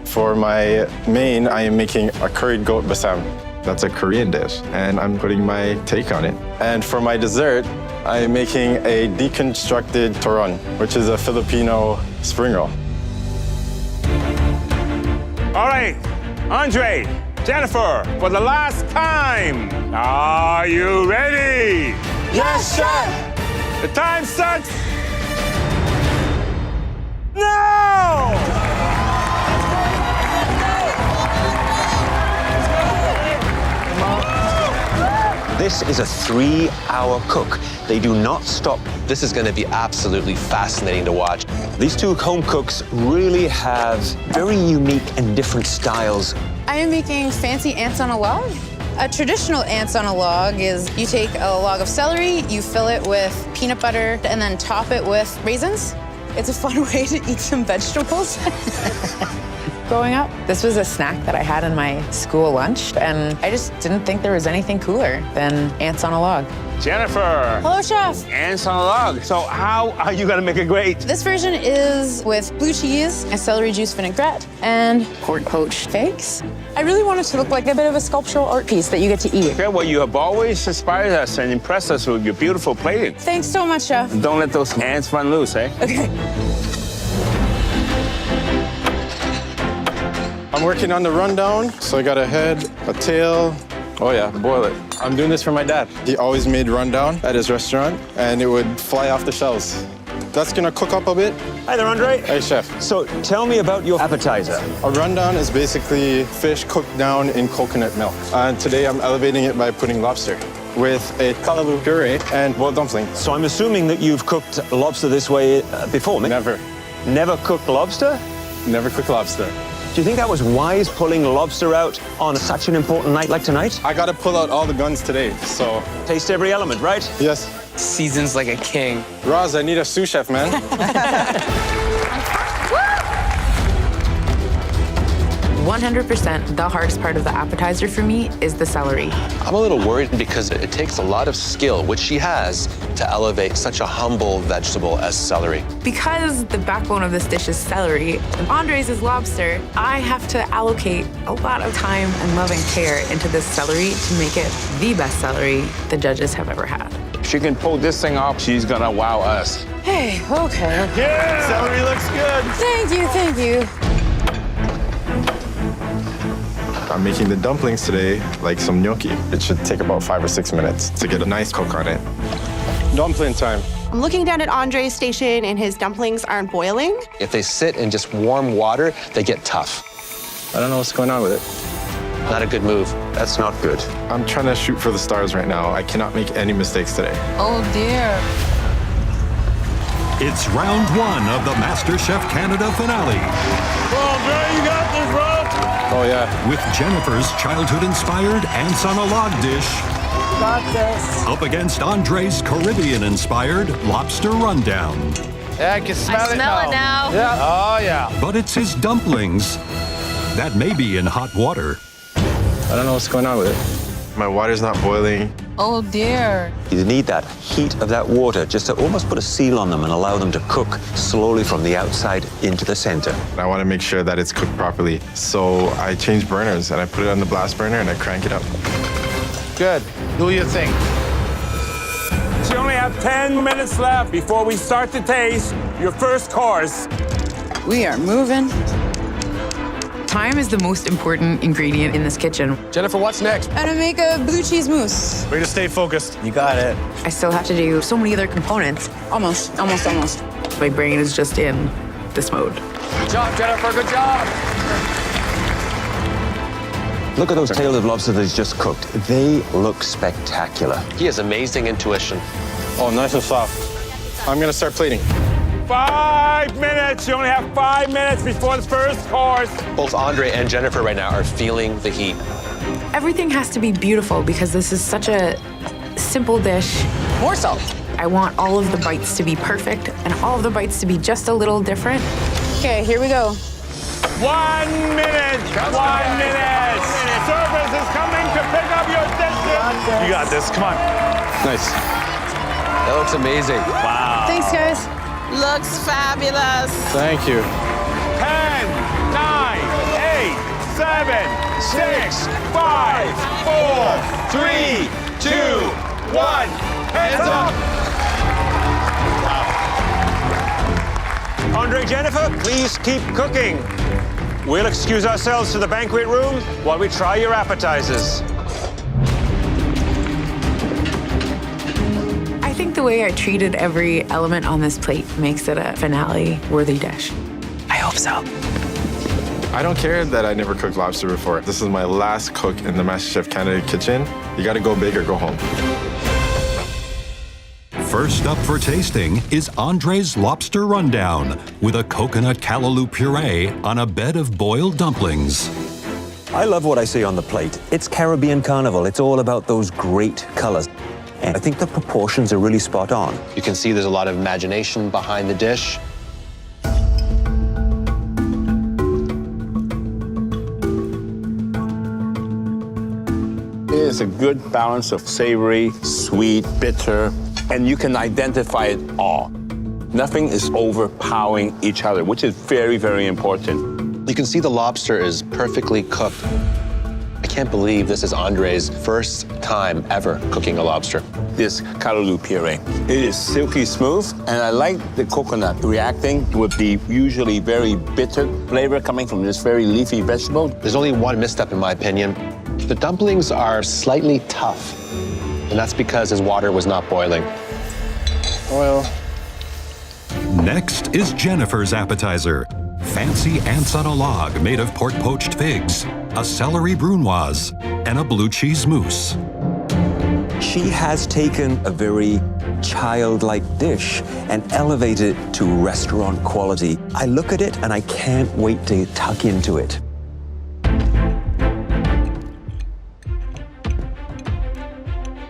For my main, I am making a curried goat basam. That's a Korean dish, and I'm putting my take on it. And for my dessert, I am making a deconstructed turon, which is a Filipino spring roll. All right, Andre, Jennifer, for the last time, are you ready? Yes, chef! The time starts now! This is a 3-hour cook. They do not stop. This is going to be absolutely fascinating to watch. These two home cooks really have very unique and different styles. I am making fancy ants on a log. A traditional ants on a log is you take a log of celery, you fill it with peanut butter, and then top it with raisins. It's a fun way to eat some vegetables. Growing up, this was a snack that I had in my school lunch, and I just didn't think there was anything cooler than ants on a log. Jennifer. Hello, chef. Ants on a log. So how are you gonna make it great? This version is with blue cheese, a celery juice vinaigrette, and pork poached eggs. I really want it to look like a bit of a sculptural art piece that you get to eat. Okay, well, you have always inspired us and impressed us with your beautiful plating. Thanks so much, chef. Don't let those ants run loose, eh? Okay. I'm working on the rundown, so I got a head, a tail. Oh yeah, boil it. I'm doing this for my dad. He always made rundown at his restaurant, and it would fly off the shelves. That's gonna cook up a bit. Hi there, Andre. Hey, chef. So tell me about your appetizer. A rundown is basically fish cooked down in coconut milk. And today I'm elevating it by putting lobster with a kalaloo puree and boiled dumpling. So I'm assuming that you've cooked lobster this way before, me? Never. Never cooked lobster? Never cooked lobster. Do you think that was wise, pulling lobster out on such an important night like tonight? I gotta pull out all the guns today, so. Taste every element, right? Yes. Seasons like a king. Roz, I need a sous chef, man. 100%, the hardest part of the appetizer for me is the celery. I'm a little worried because it takes a lot of skill, which she has, to elevate such a humble vegetable as celery. Because the backbone of this dish is celery, and Andre's is lobster, I have to allocate a lot of time and love and care into this celery to make it the best celery the judges have ever had. If she can pull this thing off, she's gonna wow us. Hey, okay. Yeah! Celery looks good. Thank you, thank you. I'm making the dumplings today like some gnocchi. It should take about 5 or 6 minutes to get a nice cook on it. Dumpling time. I'm looking down at Andre's station, and his dumplings aren't boiling. If they sit in just warm water, they get tough. I don't know what's going on with it. Not a good move. That's not good. I'm trying to shoot for the stars right now. I cannot make any mistakes today. Oh, dear. It's round 1 of the MasterChef Canada finale. Well, Dre, you got this, bro. Oh, yeah. With Jennifer's childhood-inspired ants on a log dish. Got this. Up against Andre's Caribbean-inspired lobster rundown. Yeah, I can smell it now. Yeah. Oh, yeah. But it's his dumplings that may be in hot water. I don't know what's going on with it. My water's not boiling. Oh dear. You need that heat of that water just to almost put a seal on them and allow them to cook slowly from the outside into the center. I want to make sure that it's cooked properly. So I change burners and I put it on the blast burner and I crank it up. Good. Do your thing. So you only have 10 minutes left before we start to taste your first course. We are moving. Time is the most important ingredient in this kitchen. Jennifer, what's next? I'm gonna make a blue cheese mousse. Way to stay focused. You got it. I still have to do so many other components. Almost. My brain is just in this mode. Good job, Jennifer. Good job. Look at those tails of lobster that he's just cooked. They look spectacular. He has amazing intuition. Oh, nice and soft. I'm gonna start plating. 5 minutes. You only have 5 minutes before the first course. Both Andre and Jennifer right now are feeling the heat. Everything has to be beautiful because this is such a simple dish. More salt. I want all of the bites to be perfect and all of the bites to be just a little different. Okay, here we go. 1 minute. 1 minute. Service is coming to pick up your dishes. You got this. Come on. Nice. That looks amazing. Wow. Thanks, guys. Looks fabulous. Thank you. 10, 9, 8, 7, 6, 5, 4, 3, 2, 1. Hands up. Andre, Jennifer, please keep cooking. We'll excuse ourselves to the banquet room while we try your appetizers. I think the way I treated every element on this plate makes it a finale-worthy dish. I hope so. I don't care that I never cooked lobster before. This is my last cook in the MasterChef Canada kitchen. You gotta go big or go home. First up for tasting is Andre's Lobster Rundown with a coconut callaloo puree on a bed of boiled dumplings. I love what I see on the plate. It's Caribbean Carnival. It's all about those great colors. And I think the proportions are really spot on. You can see there's a lot of imagination behind the dish. It is a good balance of savory, sweet, bitter, and you can identify it all. Nothing is overpowering each other, which is very, very important. You can see the lobster is perfectly cooked. I can't believe this is Andre's first time ever cooking a lobster. This callaloo puree, it is silky smooth, and I like the coconut reacting with the usually very bitter flavor coming from this very leafy vegetable. There's only one misstep in my opinion. The dumplings are slightly tough, and that's because his water was not boiling. Oil. Next is Jennifer's appetizer. Fancy ants on a log made of pork-poached figs, a celery brunoise, and a blue cheese mousse. She has taken a very childlike dish and elevated it to restaurant quality. I look at it and I can't wait to tuck into it.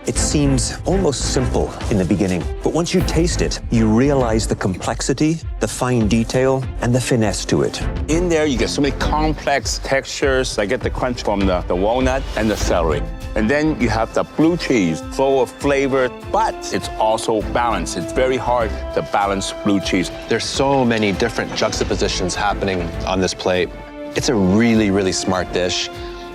It seems almost simple in the beginning, but once you taste it, you realize the complexity, the fine detail, and the finesse to it. In there, you get so many complex textures. I get the crunch from the walnut and the celery. And then you have the blue cheese, full of flavor, but it's also balanced. It's very hard to balance blue cheese. There's so many different juxtapositions happening on this plate. It's a really, really smart dish.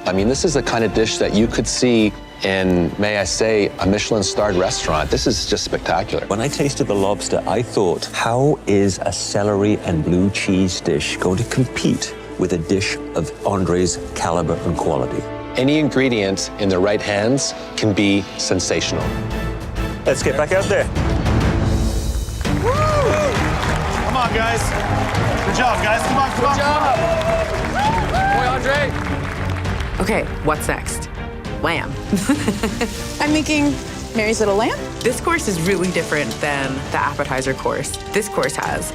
I mean, this is the kind of dish that you could see in, may I say, a Michelin-starred restaurant. This is just spectacular. When I tasted the lobster, I thought, how is a celery and blue cheese dish going to compete with a dish of Andre's caliber and quality? Any ingredient in the right hands can be sensational. Let's get back out there. Woo! Come on, guys. Good job, guys. Come on, come on. Good job. Boy, Andre. Okay, what's next? Lamb. I'm making Mary's Little Lamb. This course is really different than the appetizer course. This course has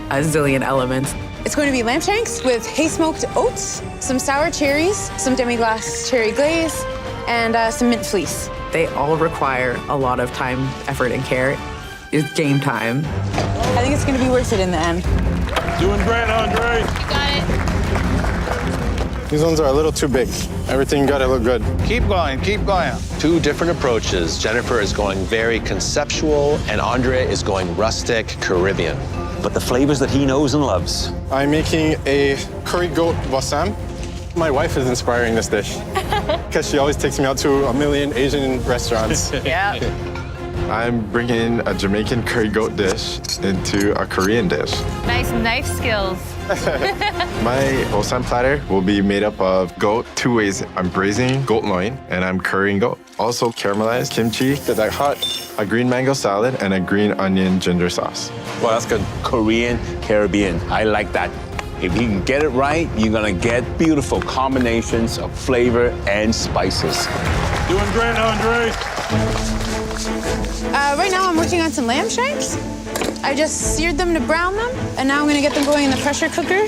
a zillion elements. It's going to be lamb shanks with hay-smoked oats, some sour cherries, some demi-glace cherry glaze, and some mint fleece. They all require a lot of time, effort, and care. It's game time. I think it's going to be worth it in the end. Doing great, Andre. You got it. These ones are a little too big. Everything got to look good. Keep going, keep going. Two different approaches. Jennifer is going very conceptual, and Andre is going rustic, Caribbean. But the flavors that he knows and loves. I'm making a curry goat wasam. My wife is inspiring this dish because she always takes me out to a million Asian restaurants. Yeah. I'm bringing a Jamaican curry goat dish into a Korean dish. Nice knife skills. My osam platter will be made up of goat two ways. I'm braising goat loin and I'm currying goat. Also caramelized kimchi, that hot, a green mango salad, and a green onion ginger sauce. Well, that's good. Korean, Caribbean. I like that. If you can get it right, you're gonna get beautiful combinations of flavor and spices. Doing great, Andre. Right now I'm working on some lamb shanks. I just seared them to brown them, and now I'm gonna get them going in the pressure cooker.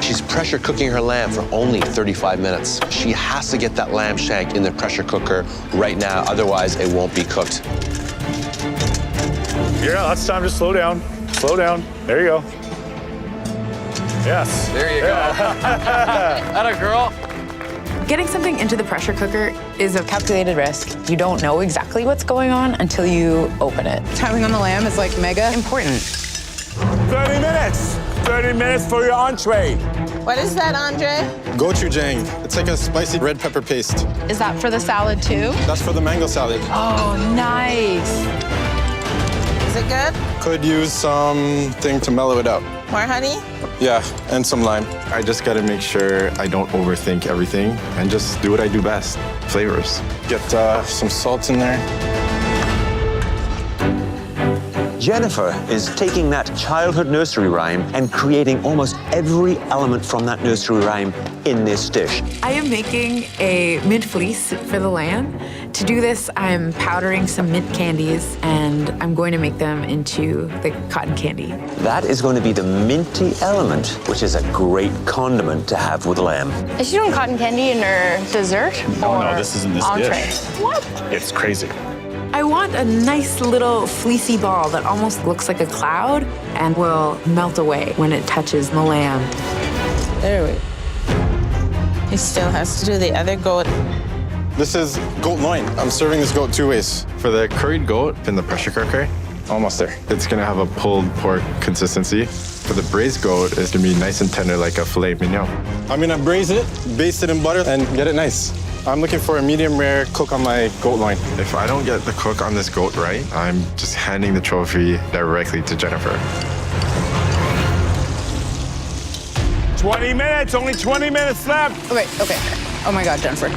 She's pressure cooking her lamb for only 35 minutes. She has to get that lamb shank in the pressure cooker right now, otherwise it won't be cooked. Yeah, it's time to slow down. Slow down. There you go. Yes. There you go. Atta girl. Getting something into the pressure cooker is a calculated risk. You don't know exactly what's going on until you open it. Timing on the lamb is like mega important. 30 minutes. 30 minutes for your entree. What is that, Andre? Gochujang. It's like a spicy red pepper paste. Is that for the salad too? That's for the mango salad. Oh, nice. Is it good? Could use something to mellow it out. More honey? Yeah, and some lime. I just gotta make sure I don't overthink everything and just do what I do best, flavors. Get some salt in there. Jennifer is taking that childhood nursery rhyme and creating almost every element from that nursery rhyme in this dish. I am making a mint fleece for the lamb. To do this, I'm powdering some mint candies, and I'm going to make them into the cotton candy. That is going to be the minty element, which is a great condiment to have with lamb. Is she doing cotton candy in her dessert? No, or this isn't this entree? dish. What? It's crazy. I want a nice little fleecy ball that almost looks like a cloud and will melt away when it touches the lamb. There we go. He still has to do the other goat. This is goat loin. I'm serving this goat two ways. For the curried goat in the pressure cooker, almost there. It's gonna have a pulled pork consistency. For the braised goat, it's gonna be nice and tender like a filet mignon. I'm gonna braise it, baste it in butter, and get it nice. I'm looking for a medium rare cook on my goat loin. If I don't get the cook on this goat right, I'm just handing the trophy directly to Jennifer. 20 minutes, only 20 minutes left. Okay. Oh my God, Jennifer.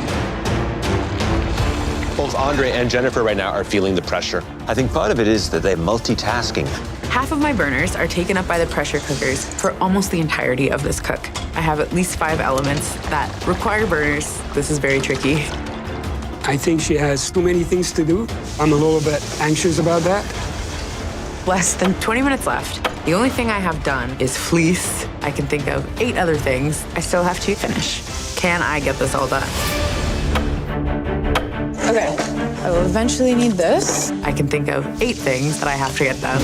Both Andre and Jennifer right now are feeling the pressure. I think part of it is that they're multitasking. Half of my burners are taken up by the pressure cookers for almost the entirety of this cook. I have at least 5 elements that require burners. This is very tricky. I think she has too many things to do. I'm a little bit anxious about that. Less than 20 minutes left. The only thing I have done is fleece. I can think of 8 other things I still have to finish. Can I get this all done? Okay, I will eventually need this. I can think of 8 things that I have to get done.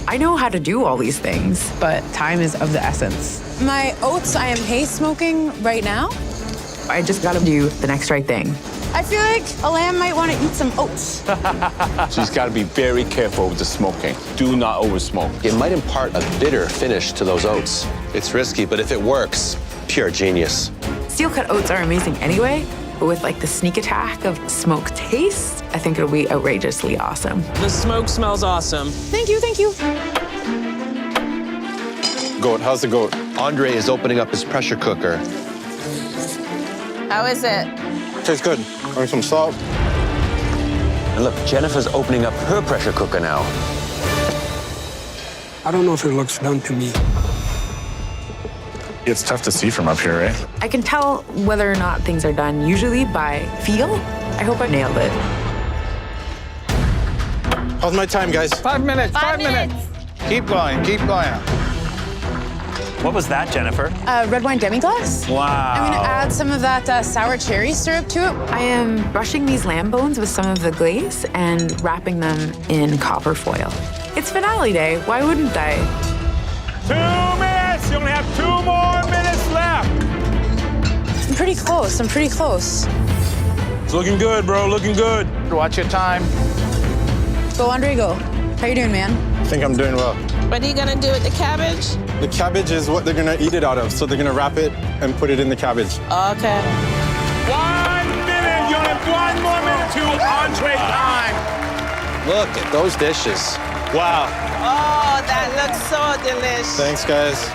I know how to do all these things, but time is of the essence. My oats I am haze smoking right now. I just gotta do the next right thing. I feel like a lamb might want to eat some oats. She's got to be very careful with the smoking. Do not oversmoke. It might impart a bitter finish to those oats. It's risky, but if it works, pure genius. Steel-cut oats are amazing anyway, but with like the sneak attack of smoke taste, I think it'll be outrageously awesome. The smoke smells awesome. Thank you. Goat, how's the goat? Andre is opening up his pressure cooker. How is it? Tastes good. Add some salt. And look, Jennifer's opening up her pressure cooker now. I don't know if it looks done to me. It's tough to see from up here, right? I can tell whether or not things are done usually by feel. I hope I nailed it. How's my time, guys? 5 minutes, 5 minutes. Keep going, keep going. What was that, Jennifer? Red wine demi-glace. Wow. I'm gonna add some of that sour cherry syrup to it. I am brushing these lamb bones with some of the glaze and wrapping them in copper foil. It's finale day, why wouldn't I? 2 minutes, you only have 2 more minutes left. pretty close. I'm pretty close. It's looking good, bro. Looking good. Watch your time. Go, Andre, go. How you doing, man? I think I'm doing well. What are you gonna do with the cabbage? The cabbage is what they're gonna eat it out of, so they're gonna wrap it and put it in the cabbage. Okay. 1 minute. You only have 1 more minute to entree time. Look at those dishes. Wow. Oh, that looks so delicious. Thanks, guys.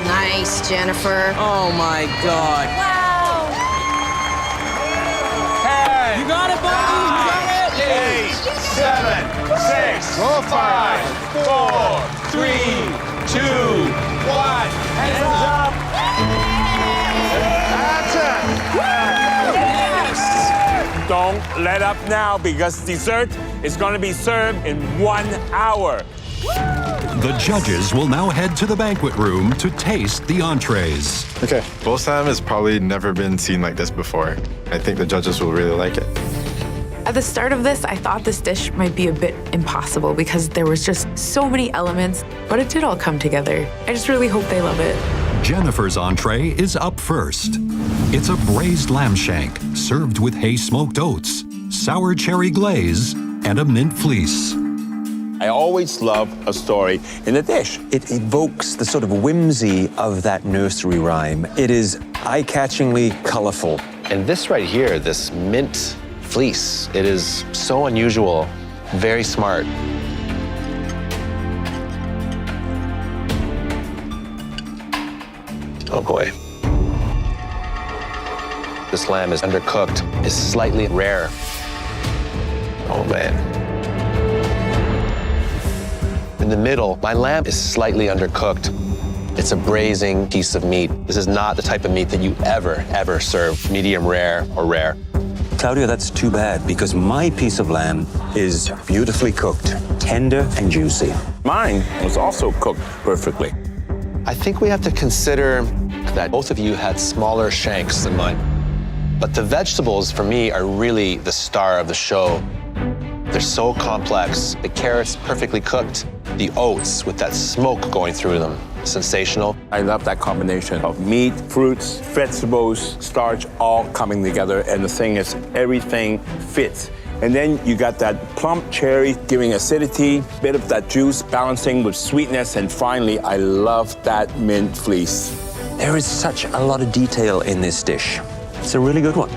Nice, Jennifer. Oh my God. Wow. You got it, buddy. You got it. 8, 7, 6, 5, 4, 3, 2, 1. Hands up. That's it. Don't let up now because dessert is going to be served in 1 hour. The judges will now head to the banquet room to taste the entrees. Okay, Bosam has probably never been seen like this before. I think the judges will really like it. At the start of this, I thought this dish might be a bit impossible because there was just so many elements, but it did all come together. I just really hope they love it. Jennifer's entree is up first. It's a braised lamb shank served with hay-smoked oats, sour cherry glaze, and a mint fleece. I always love a story in a dish. It evokes the sort of whimsy of that nursery rhyme. It is eye-catchingly colorful. And this right here, this mint fleece, it is so unusual, very smart. Oh boy. This lamb is undercooked, is slightly rare. Oh man. In the middle, my lamb is slightly undercooked. It's a braising piece of meat. This is not the type of meat that you ever serve medium rare or rare. Claudia, that's too bad because my piece of lamb is beautifully cooked, tender and juicy. Mine was also cooked perfectly. I think we have to consider that both of you had smaller shanks than mine. But the vegetables, for me, are really the star of the show. They're so complex. The carrots perfectly cooked. The oats with that smoke going through them. Sensational. I love that combination of meat, fruits, vegetables, starch, all coming together. And the thing is, everything fits. And then you got that plump cherry giving acidity, bit of that juice balancing with sweetness. And finally, I love that mint fleece. There is such a lot of detail in this dish. It's a really good one.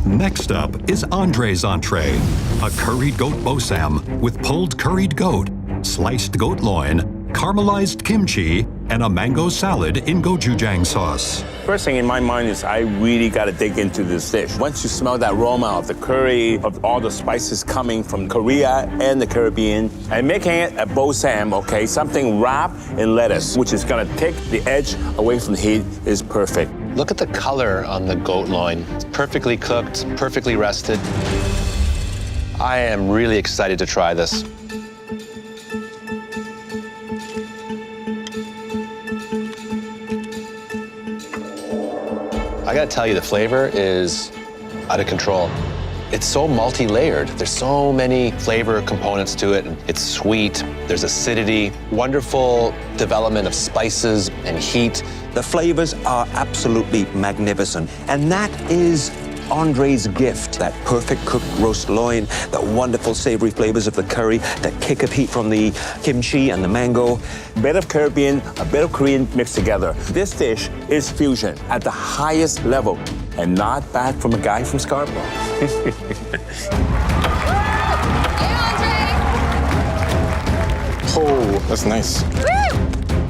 Next up is Andre's entree, a curried goat bosam with pulled curried goat, sliced goat loin, caramelized kimchi, and a mango salad in gochujang sauce. First thing in my mind is I really got to dig into this dish. Once you smell that aroma of the curry, of all the spices coming from Korea and the Caribbean, and making it a bosam, okay, something wrapped in lettuce, which is going to take the edge away from the heat, is perfect. Look at the color on the goat loin. It's perfectly cooked, perfectly rested. I am really excited to try this. I gotta tell you, the flavor is out of control. It's so multi-layered. There's so many flavor components to it. It's sweet, there's acidity, wonderful development of spices and heat. The flavors are absolutely magnificent. And that is Andre's gift, that perfect cooked roast loin, the wonderful savory flavors of the curry, the kick of heat from the kimchi and the mango. A bit of Caribbean, a bit of Korean mixed together. This dish is fusion at the highest level and not bad from a guy from Scarborough. Oh, that's nice.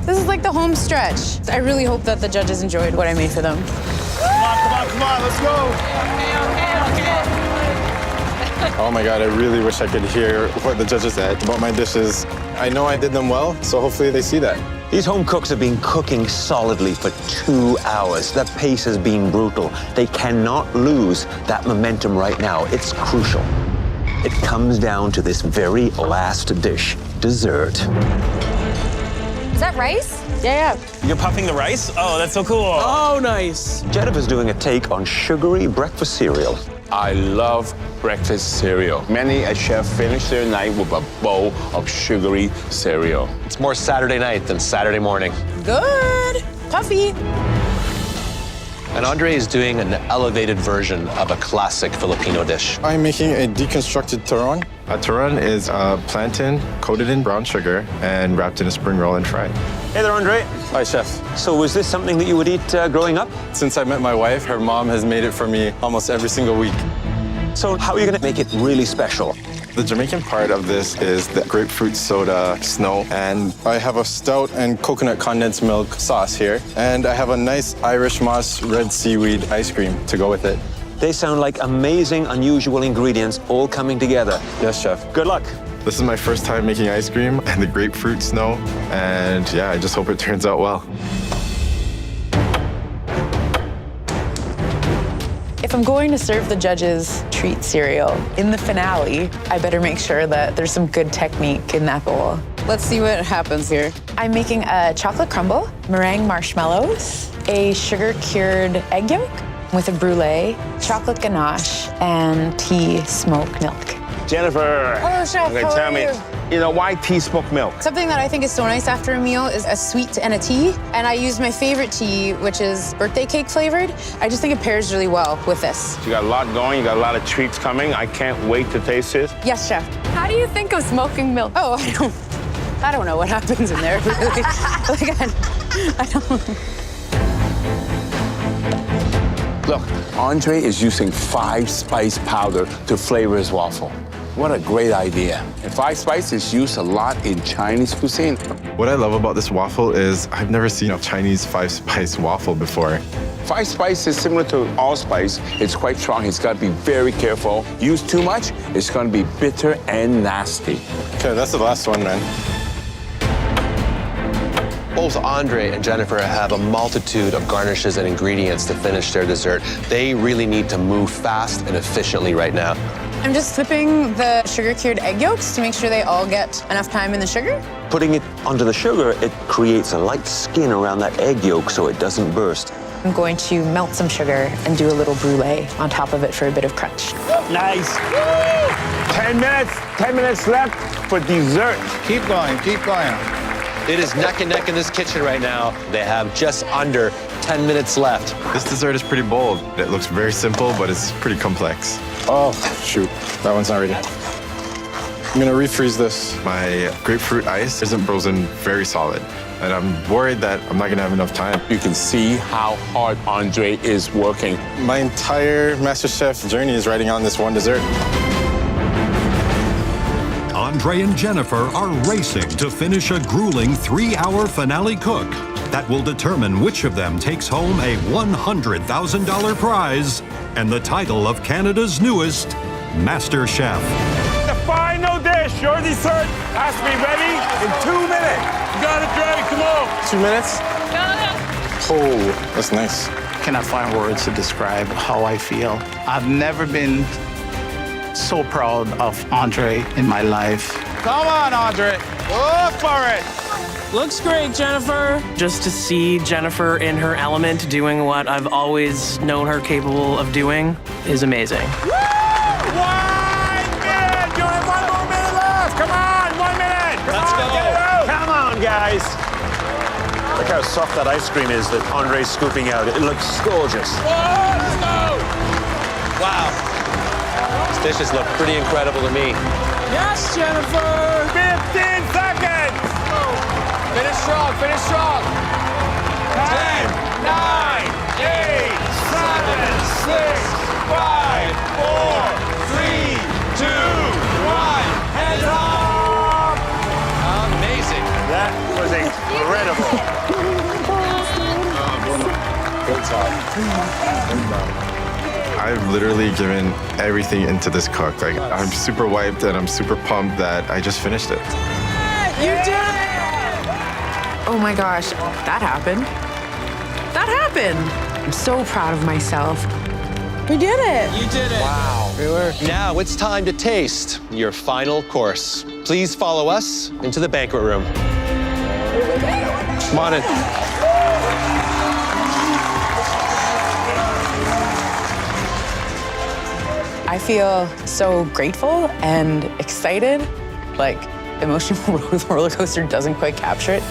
This is like the home stretch. I really hope that the judges enjoyed what I made for them. Come on, let's go. Oh my God, I really wish I could hear what the judges said about my dishes. I know I did them well, so hopefully they see that. These home cooks have been cooking solidly for 2 hours. The pace has been brutal. They cannot lose that momentum right now. It's crucial. It comes down to this very last dish, dessert. Is that rice? Yeah. You're puffing the rice? Oh, that's so cool. Oh, nice. Jennifer's doing a take on sugary breakfast cereal. I love breakfast cereal. Many a chef finish their night with a bowl of sugary cereal. It's more Saturday night than Saturday morning. Good. Puffy. And Andre is doing an elevated version of a classic Filipino dish. I'm making a deconstructed turon. A turon is a plantain coated in brown sugar and wrapped in a spring roll and fried. Hey there, Andre. Hi, chef. So was this something that you would eat growing up? Since I met my wife, her mom has made it for me almost every single week. So how are you going to make it really special? The Jamaican part of this is the grapefruit soda snow, and I have a stout and coconut condensed milk sauce here, and I have a nice Irish moss red seaweed ice cream to go with it. They sound like amazing, unusual ingredients all coming together. Yes, chef. Good luck. This is my first time making ice cream and the grapefruit snow, and yeah, I just hope it turns out well. If I'm going to serve the judges treat cereal in the finale, I better make sure that there's some good technique in that bowl. Let's see what happens here. I'm making a chocolate crumble, meringue marshmallows, a sugar-cured egg yolk with a brulee, chocolate ganache, and tea smoked milk. Jennifer. Hello, Chef. Okay, How tell are me, you? why tea smoked milk? Something that I think is so nice after a meal is a sweet and a tea. And I use my favorite tea, which is birthday cake flavored. I just think it pairs really well with this. You got a lot going, you got a lot of treats coming. I can't wait to taste this. Yes, Chef. How do you think of smoking milk? Oh, I don't know what happens in there, really. I don't. Look, Andre is using 5-spice powder to flavor his waffle. What a great idea. And 5-spice is used a lot in Chinese cuisine. What I love about this waffle is I've never seen a Chinese 5-spice waffle before. 5-spice is similar to allspice. It's quite strong. He's got to be very careful. Use too much, it's going to be bitter and nasty. Okay, that's the last one, man. Both Andre and Jennifer have a multitude of garnishes and ingredients to finish their dessert. They really need to move fast and efficiently right now. I'm just flipping the sugar-cured egg yolks to make sure they all get enough time in the sugar. Putting it under the sugar, it creates a light skin around that egg yolk so it doesn't burst. I'm going to melt some sugar and do a little brulee on top of it for a bit of crunch. Nice. 10 minutes left for dessert. Keep going, keep going. It is neck and neck in this kitchen right now. They have just under 10 minutes left. This dessert is pretty bold. It looks very simple, but it's pretty complex. Oh, shoot. That one's not ready. I'm gonna refreeze this. My grapefruit ice isn't frozen very solid, and I'm worried that I'm not gonna have enough time. You can see how hard Andre is working. My entire MasterChef journey is riding on this one dessert. Andre and Jennifer are racing to finish a grueling 3-hour finale cook that will determine which of them takes home a $100,000 prize and the title of Canada's newest MasterChef. The final dish, your dessert, has to be ready in 2 minutes. You got it, Dre, come on. 2 minutes? Oh, that's nice. Cannot find words to describe how I feel. I've never been so proud of Andre in my life. Come on, Andre. Go for it. Looks great, Jennifer. Just to see Jennifer in her element doing what I've always known her capable of doing is amazing. Woo! 1 minute! You have 1 more minute left. Come on, 1 minute. Let's go. Come on, guys. Look how soft that ice cream is that Andre's scooping out. It looks gorgeous. Let's go. Wow. These dishes look pretty incredible to me. Yes, Jennifer. 15 seconds. Finish strong, finish strong. 10, 9, 8, 7, 6, 5, 4, 3, 2, 1. Hands up! Amazing. That was incredible. Good job. I've literally given everything into this cook. Like, I'm super wiped and I'm super pumped that I just finished it. You did it! Oh my gosh, that happened. That happened. I'm so proud of myself. We did it. You did it. Wow. Now it's time to taste your final course. Please follow us into the banquet room. Come on in. I feel so grateful and excited. Like, emotional roller coaster doesn't quite capture it.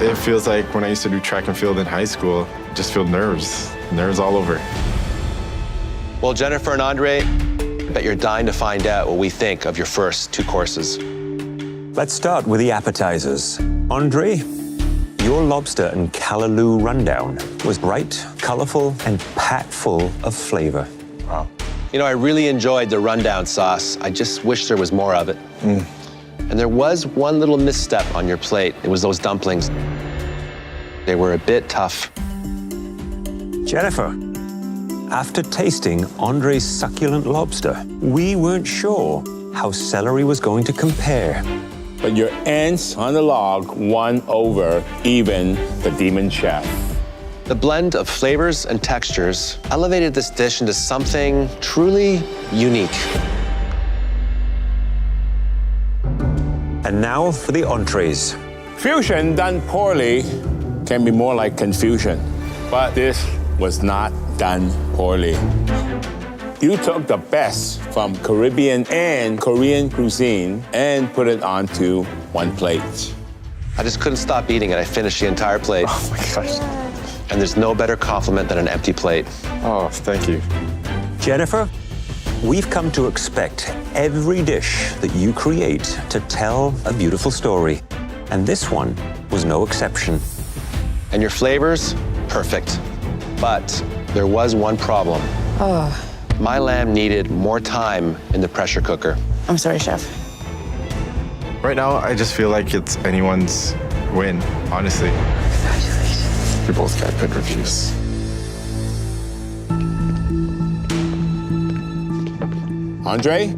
It feels like when I used to do track and field in high school, just feel nerves all over. Well, Jennifer and Andre, I bet you're dying to find out what we think of your first 2 courses. Let's start with the appetizers. Andre, your lobster and callaloo rundown was bright, colorful, and packed full of flavor. Wow. You know, I really enjoyed the rundown sauce. I just wish there was more of it. And there was one little misstep on your plate. It was those dumplings. They were a bit tough. Jennifer, after tasting Andre's succulent lobster, we weren't sure how celery was going to compare. But your ants on the log won over even the demon chef. The blend of flavors and textures elevated this dish into something truly unique. And now for the entrees. Fusion done poorly can be more like confusion, but this was not done poorly. You took the best from Caribbean and Korean cuisine and put it onto one plate. I just couldn't stop eating it. I finished the entire plate. Oh my gosh. And there's no better compliment than an empty plate. Oh, thank you. Jennifer, we've come to expect every dish that you create to tell a beautiful story. And this one was no exception. And your flavors, perfect. But there was one problem. Oh, My lamb needed more time in the pressure cooker. I'm sorry, chef. Right now, I just feel like it's anyone's win, honestly. Congratulations. We both got good reviews. Andre,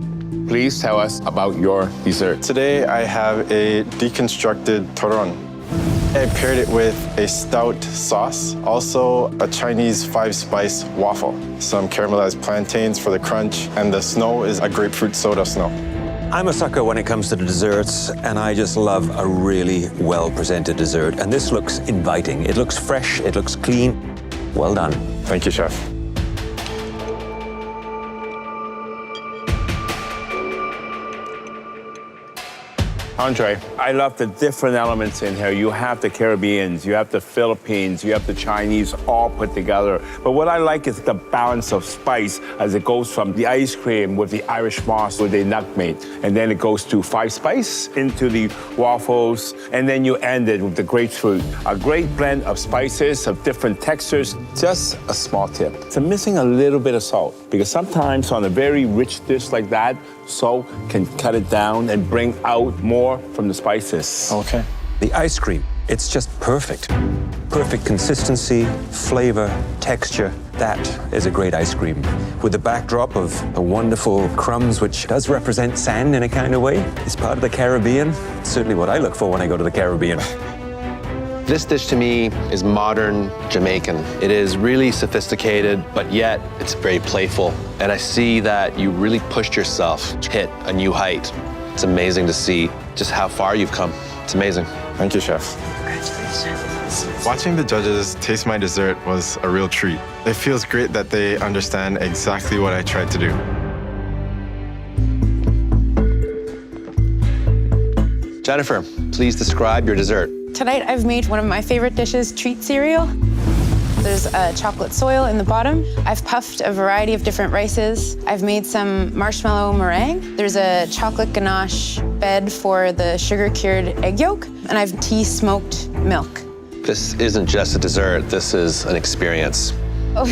please tell us about your dessert. Today, I have a deconstructed toron. I paired it with a stout sauce, also a Chinese 5-spice waffle, some caramelized plantains for the crunch, and the snow is a grapefruit soda snow. I'm a sucker when it comes to the desserts, and I just love a really well-presented dessert. And this looks inviting. It looks fresh, it looks clean. Well done. Thank you, chef. Andre, I love the different elements in here. You have the Caribbeans, you have the Philippines, you have the Chinese all put together. But what I like is the balance of spice as it goes from the ice cream with the Irish moss with the nutmeg. And then it goes to 5-spice into the waffles. And then you end it with the grapefruit. A great blend of spices, of different textures. Just a small tip. It's missing a little bit of salt because sometimes on a very rich dish like that, salt can cut it down and bring out more from the spices. Okay. The ice cream, it's just perfect. Perfect consistency, flavor, texture. That is a great ice cream. With the backdrop of the wonderful crumbs, which does represent sand in a kind of way. It's part of the Caribbean. It's certainly what I look for when I go to the Caribbean. This dish to me is modern Jamaican. It is really sophisticated, but yet it's very playful. And I see that you really pushed yourself to hit a new height. It's amazing to see just how far you've come. It's amazing. Thank you, chef. Congratulations. Watching the judges taste my dessert was a real treat. It feels great that they understand exactly what I tried to do. Jennifer, please describe your dessert. Tonight I've made one of my favorite dishes, treat cereal. There's a chocolate soil in the bottom. I've puffed a variety of different rices. I've made some marshmallow meringue. There's a chocolate ganache bed for the sugar-cured egg yolk, and I've tea-smoked milk. This isn't just a dessert, this is an experience. Oh.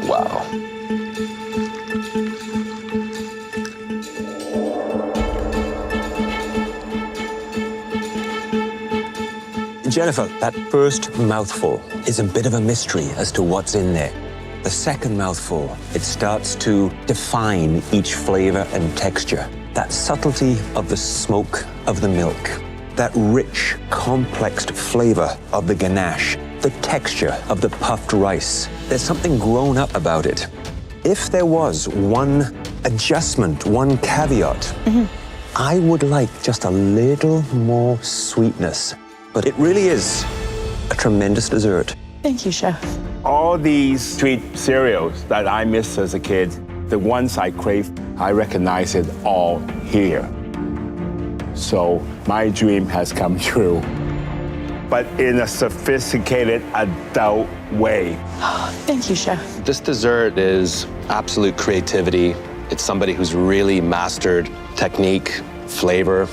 Wow. Jennifer, that first mouthful is a bit of a mystery as to what's in there. The second mouthful, it starts to define each flavor and texture. That subtlety of the smoke of the milk, that rich, complex flavor of the ganache, the texture of the puffed rice. There's something grown up about it. If there was one adjustment, one caveat, I would like just a little more sweetness. But it really is a tremendous dessert. Thank you, Chef. All these street cereals that I missed as a kid, the ones I crave, I recognize it all here. So my dream has come true, but in a sophisticated adult way. Thank you, Chef. This dessert is absolute creativity. It's somebody who's really mastered technique, flavor.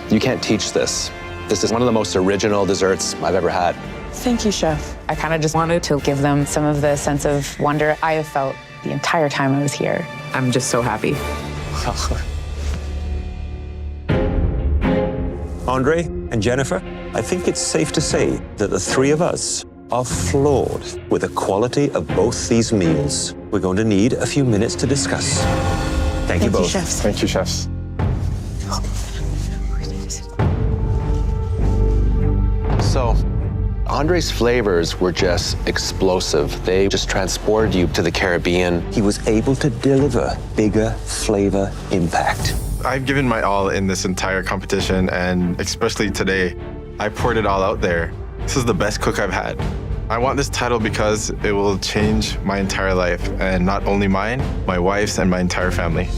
You can't teach this. This is one of the most original desserts I've ever had. Thank you, Chef. I kind of just wanted to give them some of the sense of wonder I have felt the entire time I was here. I'm just so happy. Andre and Jennifer, I think it's safe to say that the three of us are floored with the quality of both these meals. We're going to need a few minutes to discuss. Thank you both. Chefs. Thank you, chefs. So, Andre's flavors were just explosive. They just transported you to the Caribbean. He was able to deliver bigger flavor impact. I've given my all in this entire competition, and especially today, I poured it all out there. This is the best cook I've had. I want this title because it will change my entire life, and not only mine, my wife's and my entire family.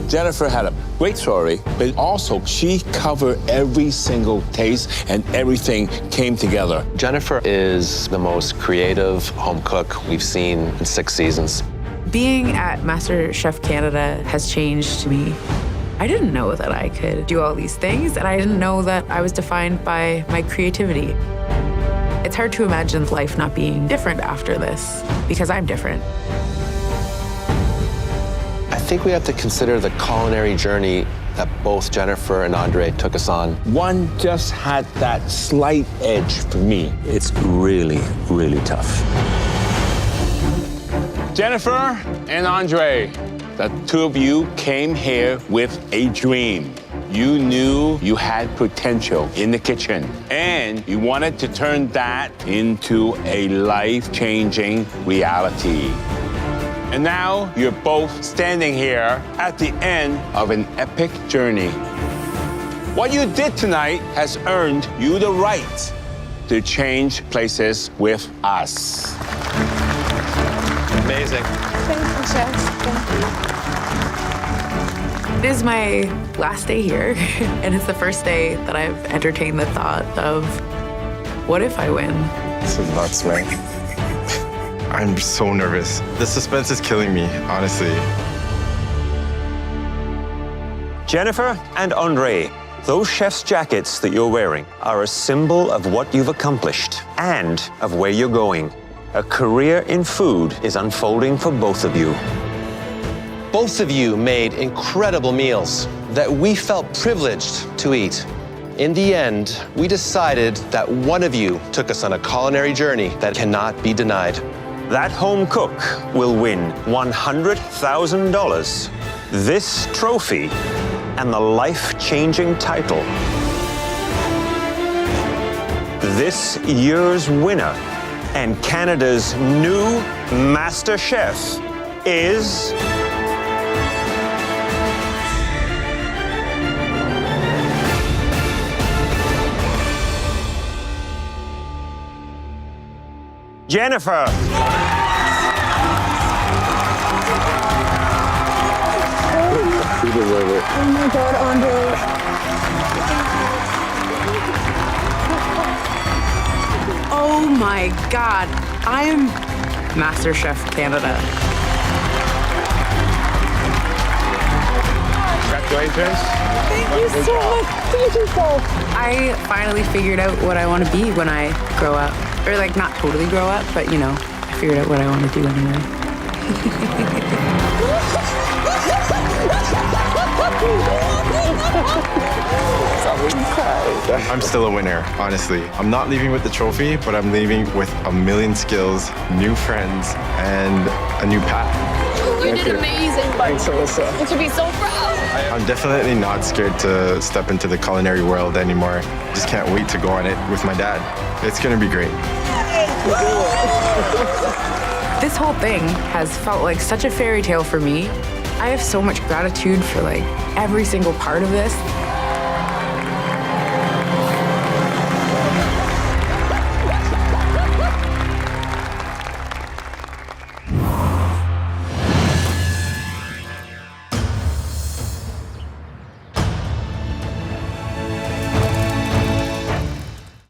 Jennifer had a great story, but also she covered every single taste and everything came together. Jennifer is the most creative home cook we've seen in 6 seasons. Being at MasterChef Canada has changed me. I didn't know that I could do all these things, and I didn't know that I was defined by my creativity. It's hard to imagine life not being different after this, because I'm different. I think we have to consider the culinary journey that both Jennifer and Andre took us on. One just had that slight edge for me. It's really, really tough. Jennifer and Andre, the two of you came here with a dream. You knew you had potential in the kitchen, and you wanted to turn that into a life-changing reality. And now you're both standing here at the end of an epic journey. What you did tonight has earned you the right to change places with us. Amazing. Thank you, Chef. Thank you. It is my last day here, and it's the first day that I've entertained the thought of, what if I win? This is nuts, man. I'm so nervous. The suspense is killing me, honestly. Jennifer and Andre, those chef's jackets that you're wearing are a symbol of what you've accomplished and of where you're going. A career in food is unfolding for both of you. Both of you made incredible meals that we felt privileged to eat. In the end, we decided that one of you took us on a culinary journey that cannot be denied. That home cook will win $100,000, this trophy, and the life-changing title. This year's winner and Canada's new Master Chef is... Jennifer. You deserve it. Oh my God, Andre. Oh my God, I'm MasterChef Canada. Congratulations. Thank you so much. Thank you so much. I finally figured out what I want to be when I grow up. Or like, not totally grow up, but you know, I figured out what I want to do anyway. I'm still a winner, honestly. I'm not leaving with the trophy, but I'm leaving with a million skills, new friends, and a new path. You did amazing. Thanks, Alyssa. You should be so proud. I'm definitely not scared to step into the culinary world anymore. Just can't wait to go on it with my dad. It's gonna be great. This whole thing has felt like such a fairy tale for me. I have so much gratitude for like every single part of this.